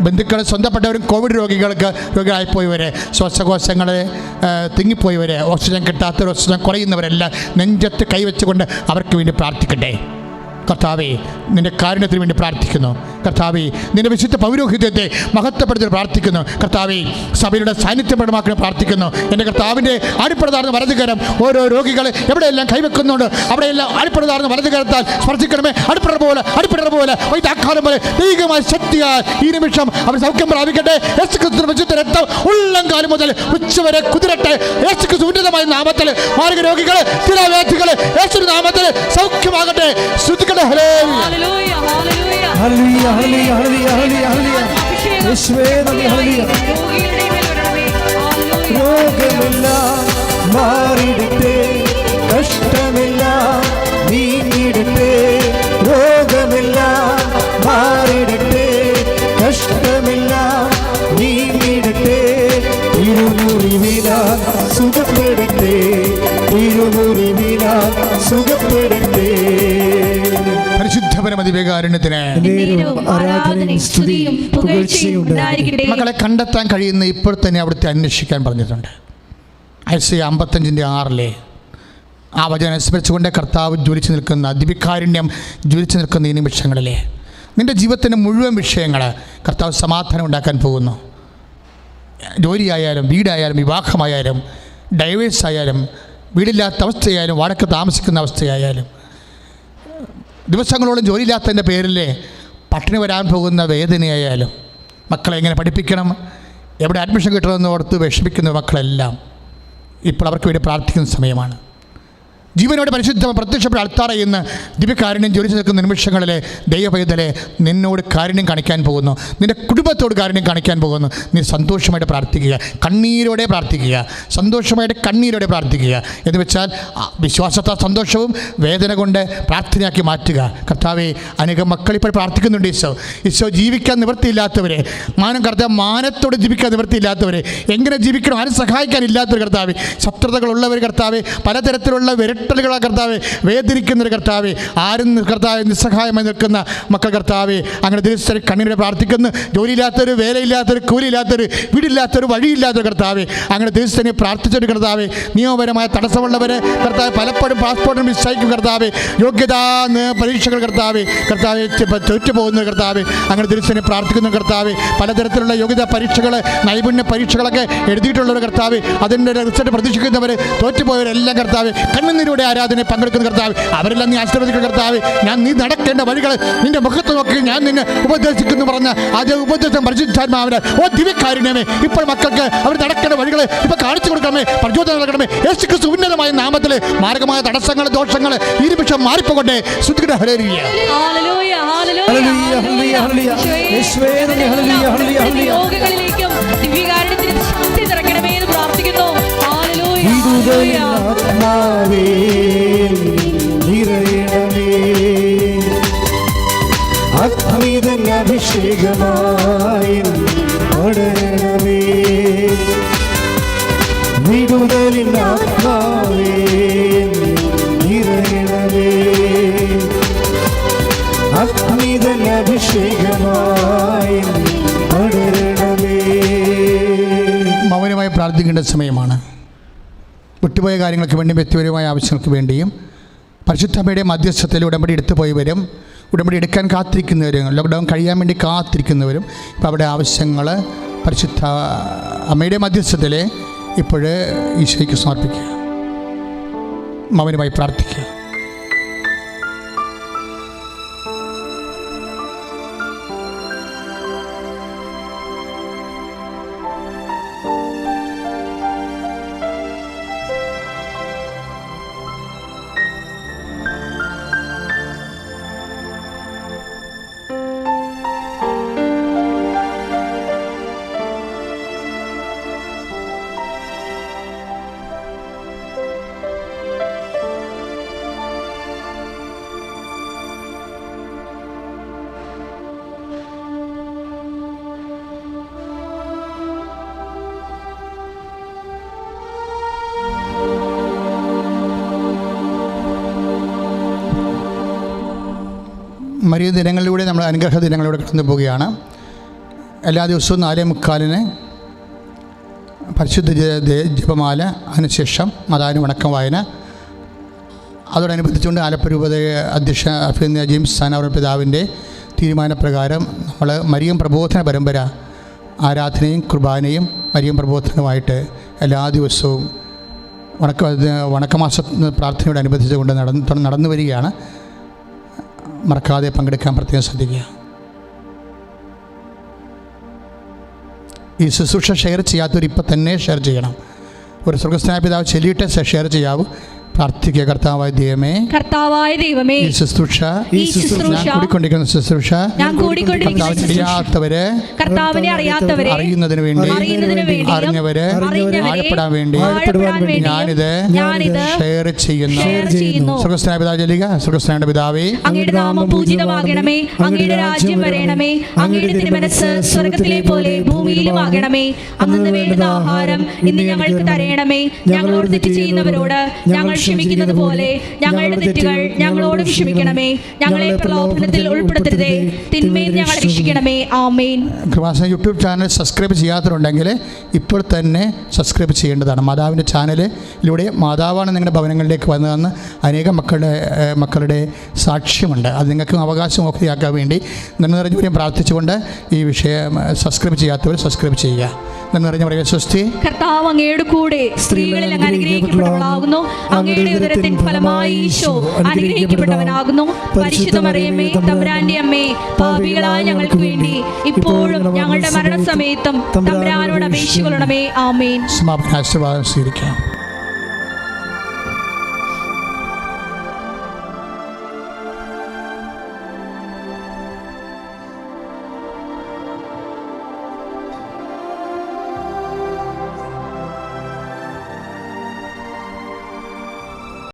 ബന്ധുക്കൾ, സ്വന്തപ്പെട്ടവരും, കോവിഡ് രോഗികളായിപ്പോയവർ, ശ്വാസകോശങ്ങൾ തിങ്ങിപ്പോയവർ, ഓക്സിജൻ കിട്ടാത്തവർ, ഓക്സിജൻ കുറയുന്നവരെല്ലാം നെഞ്ചത്ത് കൈവച്ചുകൊണ്ട് അവർക്ക് വേണ്ടി പ്രാർത്ഥിക്കട്ടെ. കർത്താവേ, നിൻ്റെ കാരുണ്യത്തിന് വേണ്ടി പ്രാർത്ഥിക്കുന്നു. കർത്താവേ, നിൻ്റെ വിശുദ്ധ പൗരോഹിത്യത്തെ മഹത്വപ്പെടുത്തി പ്രാർത്ഥിക്കുന്നു. കർത്താവേ, സഭയുടെ സാന്നിധ്യം പ്രകടമാക്കാൻ പ്രാർത്ഥിക്കുന്നു. എൻ്റെ കർത്താവിൻ്റെ അടിപ്പടതാർന്ന വലതുകരം ഓരോ രോഗികൾ എവിടെയെല്ലാം കൈവെക്കുന്നുണ്ട് അവിടെയെല്ലാം അടിപ്പടതാർന്ന വലതുകരത്താൽ സ്പർശിക്കണമേ. അടിപ്പട പോലെ വൈദാക്കാലം പോലെ ദൈവികമായ ശക്തിയാൽ ഈ നിമിഷം അവർ സൗഖ്യം പ്രാപിക്കട്ടെ. യേശുക്രിസ്തുവിന്റെ വിശുദ്ധ രക്തം ഉള്ളംകാലം മുതൽ ഉച്ചവരെ കുതിരട്ടെ. യേശുക്രിസ്തു ഉന്നതമായ നാമത്തിൽ മാർഗ രോഗികൾ, സ്ഥിരവേദികൾ യേശു നാമത്തിൽ സൗഖ്യമാകട്ടെ. ശ്രുതിക്കട്ടെ. ഹല്ലേലൂയ, ഹല്ലേലൂയ, ഹല്ലേലൂയ, ഹല്ലേലൂയ, ഹല്ലേലൂയ, ഹല്ലേലൂയ. യേശുവേ നന്ദി. ഹല്ലേലൂയ. രോഗികളുടെ മേൽ വരണമേ. ഹല്ലേലൂയ. രോഗമെല്ലാം മാറിടട്ടെ, കഷ്ടമെല്ലാം നീങ്ങിടട്ടെ. രോഗമെല്ലാം മാറിടട്ടെ, കഷ്ടമെല്ലാം നീങ്ങിടട്ടെ. തിരുമുറിവിനാൽ സുഖപ്പെടട്ടെ, തിരുമുറിവിനാൽ സുഖപ്പെടട്ടെ. പരിശുദ്ധ പരമദിവ്യകാരുണ്യത്തിന് ആരാധനയും സ്തുതിയും പുകഴ്ചയും ഉണ്ടായിരിക്കട്ടെ. മക്കളെ കണ്ടെത്താൻ കഴിയുന്ന ഇപ്പോൾ തന്നെ അവിടുത്തെ അന്വേഷിക്കാൻ പറഞ്ഞിട്ടുണ്ട്. ഐസയ 55:6 ആ വചനം അനുസ്മരിച്ചുകൊണ്ട് കർത്താവ് ജ്വലിച്ചു നിൽക്കുന്ന ദിവ്യകാരുണ്യം ജ്വലിച്ചു നിൽക്കുന്ന ഈ നിമിഷങ്ങളിലെ നിൻ്റെ ജീവിതത്തിൻ്റെ മുഴുവൻ വിഷയങ്ങൾ കർത്താവ് സമാധാനം ഉണ്ടാക്കാൻ പോകുന്നു. ജോലിയായാലും, വീടായാലും, വിവാഹമായാലും, ഡൈവേഴ്സ് ആയാലും, വീടില്ലാത്ത അവസ്ഥയായാലും, വാടക താമസിക്കുന്ന അവസ്ഥയായാലും, ദിവസങ്ങളോളം ജോലിയില്ലാത്തതിൻ്റെ പേരിൽ പട്ടിണി വരാൻ പോകുന്ന വേദനയായാലും, മക്കളെ എങ്ങനെ പഠിപ്പിക്കണം, എവിടെ അഡ്മിഷൻ കിട്ടണമെന്ന് ഓർത്ത് വിഷമിക്കുന്ന മക്കളെല്ലാം ഇപ്പോൾ അവർക്ക് വേണ്ടി പ്രാർത്ഥിക്കുന്ന സമയമാണ്. ജീവനോട് പരിശുദ്ധ പ്രത്യക്ഷപ്പെട്ട അൾത്താറ ഇന്ന് ദിവ്യകാരുണ്യം ജ്വലിച്ചു നിൽക്കുന്ന നിമിഷങ്ങളിലെ ദൈവപൈതലെ നിന്നോട് കാരുണ്യം കാണിക്കാൻ പോകുന്നു, നിൻ്റെ കുടുംബത്തോട് കാരുണ്യം കാണിക്കാൻ പോകുന്നു. നീ സന്തോഷമായിട്ട് പ്രാർത്ഥിക്കുക, കണ്ണീരോടെ പ്രാർത്ഥിക്കുക, സന്തോഷമായിട്ട് കണ്ണീരോടെ പ്രാർത്ഥിക്കുക. എന്ന് വെച്ചാൽ വിശ്വാസത്താൽ സന്തോഷവും വേദന കൊണ്ട് പ്രാർത്ഥനയാക്കി മാറ്റുക. കർത്താവെ, അനേകം മക്കളിപ്പോൾ പ്രാർത്ഥിക്കുന്നുണ്ട്. ഈശോ ജീവിക്കാൻ നിവൃത്തിയില്ലാത്തവരെ, മാനത്തോട് ജീവിക്കാൻ നിവൃത്തിയില്ലാത്തവരെ, എങ്ങനെ ജീവിക്കണം ആരും സഹായിക്കാനില്ലാത്തവർ കർത്താവെ, ശത്രുതകളുള്ളവർ കർത്താവെ, പലതരത്തിലുള്ള വിരട്ടലുകളാ കർത്താവെ, വേദനിക്കുന്നൊരു കർത്താവെ, ആരും കർത്താവെ നിസ്സഹായമായി നിൽക്കുന്ന മക്കൾ കർത്താവെ, അങ്ങനെ ദിവസം കണ്ണീരോടെ പ്രാർത്ഥിക്കുന്നു. ജോലിയില്ലാത്തൊരു, വേലയില്ലാത്തൊരു, കൂലിയില്ലാത്തൊരു, വീടില്ലാത്തൊരു, വഴിയില്ലാത്തൊരു കർത്താവെ, അങ്ങനെ ദിവസം പ്രാർത്ഥിച്ചൊരു കർത്താവെ, നിയമപരമായ തടസ്സമുള്ളവരെ കർത്താവ് പലപ്പോഴും പാസ്പോർട്ടിന് മിസ്സായിക്കും കർത്താവെ, യോഗ്യതാ പരീക്ഷകൾ കർത്താവെ തോറ്റുപോകുന്ന കർത്താവെ, അങ്ങനെ ദിവസം പ്രാർത്ഥിക്കുന്ന കർത്താവെ, പലതരത്തിലുള്ള യോഗ്യതാ പരീക്ഷകൾ, നൈപുണ്യ പരീക്ഷകളൊക്കെ എഴുതിയിട്ടുള്ളവർ കർത്താവെ, അതിൻ്റെ റിസൾട്ട് പ്രതീക്ഷിക്കുന്നവർ തോറ്റുപോയവരെല്ലാം കർത്താവെ, കണ്ണുനീരോടെ ആരാധനയെ പങ്കെടുക്കുന്ന കർത്താവ്, അവരെല്ലാം നീ ആശീർവദിക്കുന്ന കർത്താവ്. നീ നടക്കേണ്ട വഴികൾ നിന്റെ മുഖത്ത് നോക്കി ഞാൻ നിന്നെ ഉപദേശിക്കുന്നു പറഞ്ഞ അതേ ഉപദേശം പരിശുദ്ധാത്മാവിന് ദിവ്യകാരുണ്യമേ ഇപ്പോൾ മക്കൾക്ക് അവർ നടക്കേണ്ട വഴികൾ ഇപ്പോൾ കാണിച്ചു കൊടുക്കണമേ, പ്രചോദനം നൽകണമേ. യേശുക്രിസ്തു ഉന്നതമായ നാമത്തിൽ മാരകമായ തടസ്സങ്ങൾ, ദോഷങ്ങൾ ഈ നിമിഷം മാറിപ്പോകട്ടെ. സ്തുതിക്കട്ടെ. ഹല്ലേലൂയ. രോഗങ്ങളിലേക്കും ദിവ്യകാരുണ്യത്തിന് ശക്തി നിറയ്ക്കണമേ എന്ന് പ്രാർത്ഥിക്കുന്നു. ആത്മാവേ നിറയണമേ, അഗ്നിതൻ അഭിഷേകമായി പടരണമേ, വിടുതലിൻ ആത്മാവേ നിറയണമേ, അഗ്നിതൻ അഭിഷേകമായി പടരണമേ. മൗനമായി പ്രാർത്ഥിക്കേണ്ട സമയമാണ്. വിട്ടുപോയ കാര്യങ്ങൾക്ക് വേണ്ടിയും വ്യക്തിപരമായ ആവശ്യങ്ങൾക്ക് വേണ്ടിയും പരിശുദ്ധമ്മയുടെ മധ്യസ്ഥത്തിൽ ഉടമ്പടി എടുത്തു പോയവരും ഉടമ്പടി എടുക്കാൻ കാത്തിരിക്കുന്നവരും ലോക്ക്ഡൗൺ കഴിയാൻ വേണ്ടി കാത്തിരിക്കുന്നവരും ഇപ്പോൾ അവിടെ ആവശ്യങ്ങൾ പരിശുദ്ധ അമ്മയുടെ മധ്യസ്ഥത്തിൽ ഇപ്പോൾ ഈശോയ്ക്ക് സമർപ്പിക്കുക, മൗനമായി പ്രാർത്ഥിക്കുക. മരിയ ദിനങ്ങളിലൂടെ നമ്മൾ അനുഗ്രഹ ദിനങ്ങളിലൂടെ കടന്നു പോവുകയാണ്. എല്ലാ ദിവസവും 4:45 പരിശുദ്ധ ജപമാല, അതിനുശേഷം മതാനു വണക്കം വായന. അതോടനുബന്ധിച്ചുകൊണ്ട് ആലപ്പുഴ രൂപത അധ്യക്ഷ അഭിനന്ദ ജെയിംസ് സാനാവർ പിതാവിൻ്റെ തീരുമാനപ്രകാരം നമ്മൾ മരിയം പ്രബോധന പരമ്പര ആരാധനയും കുർബാനയും മരിയം പ്രബോധനവുമായിട്ട് എല്ലാ ദിവസവും വണക്കമാസ പ്രാർത്ഥനയോടനുബന്ധിച്ചുകൊണ്ട് നടന്നു വരികയാണ്. മറക്കാതെ പങ്കെടുക്കാൻ പ്രത്യേകം ശ്രദ്ധിക്കുക. ഈ ശുശ്രൂഷ ഷെയർ ചെയ്യാത്തവർ ഇപ്പം തന്നെ ഷെയർ ചെയ്യണം. ഒരു സ്വർഗ്ഗസ്ഥനായ പിതാവ് ചൊല്ലിയിട്ട് ഷെയർ ചെയ്യാവൂ. പ്രാർത്ഥിക്കുക. കർത്താവായ ദൈവമേ, ഈ ശുശ്രൂഷ ഞാൻ കൂടിക്കൊണ്ടിരിക്കുന്ന ശുശ്രൂഷ കർത്താവിനെ അറിയാത്തവരെ അറിയുന്നതിന് വേണ്ടി അറിഞ്ഞവരെ ആഴപ്പെടാൻ വേണ്ടി ഞാനിത് ഷെയർ ചെയ്യുന്നു. സ്വർഗ്ഗസ്ഥനായ പിതാവ് ചൊല്ലുക. സ്വർഗ്ഗസ്ഥനായ പിതാവേ, അങ്ങയുടെ നാമം പൂജിതമാകണമേ, അങ്ങയുടെ രാജ്യം വരണമേ, അങ്ങയുടെ തിരുമനസ്സ് സ്വർഗ്ഗത്തിലെ പോലെ ഭൂമിയിലുമാകണമേ. അന്നു വേണ്ടുന്ന ആഹാരം ഇന്ന് ഞങ്ങൾക്ക് തരയണമേ. ഞങ്ങളോട് തെറ്റ് ചെയ്യുന്നവരോട് ഞങ്ങൾ ക്ഷമിക്കുന്നത് പോലെ ഞങ്ങളുടെ തെറ്റുകൾ ഞങ്ങളോട് ക്ഷമിക്കണമേ. ഞങ്ങളെ പ്രലോഭനത്തിൽ ഉൾപ്പെടുത്തരുതേ, തിന്മയിൽ ഞങ്ങളെ രക്ഷിക്കണമേ. ആമേൻ. കൃപാസന യൂട്യൂബ് ചാനൽ സബ്സ്ക്രൈബ് ചെയ്യാത്തവരുണ്ടെങ്കിൽ ഇപ്പോൾ തന്നെ സബ്സ്ക്രൈബ് ചെയ്യേണ്ടതാണ്. മാതാവിൻ്റെ ചാനലിലൂടെ മാതാവാണ് നിങ്ങളുടെ ഭവനങ്ങളിലേക്ക് വന്നതെന്ന് അനേകം മക്കളുടെ സാക്ഷ്യമുണ്ട്. അത് നിങ്ങൾക്ക് അവകാശമൊക്കെയാക്കാൻ വേണ്ടി നിറഞ്ഞുകൂടിയും പ്രാർത്ഥിച്ചുകൊണ്ട് ഈ വിഷയം സബ്സ്ക്രൈബ് ചെയ്യാത്തവർ സബ്സ്ക്രൈബ് ചെയ്യുക. എന്ന് പറഞ്ഞ പറയുക സ്വസ്തി. കർത്താവ് അങ്ങയുടെ കൂടെ സ്ത്രീകളിൽ അങ്ങ് അനുഗ്രഹിക്കപ്പെട്ടവളാകുന്നു. അങ്ങയുടെ ഉദരത്തിൻ ഫലമായി ഈശോ അനുഗ്രഹിക്കപ്പെട്ടവനാകുന്നു. പരിശുദ്ധ മറിയമേ തമ്പുരാന്റെ അമ്മേ, പാപികളായ ഞങ്ങൾക്ക് വേണ്ടി ഇപ്പോഴും ഞങ്ങളുടെ മരണസമയത്തും തമ്പുരാനോട് അപേക്ഷിക്കണമേ. ആമേൻ. സമാപന ആശീർവാദം സ്വീകരിക്കാം.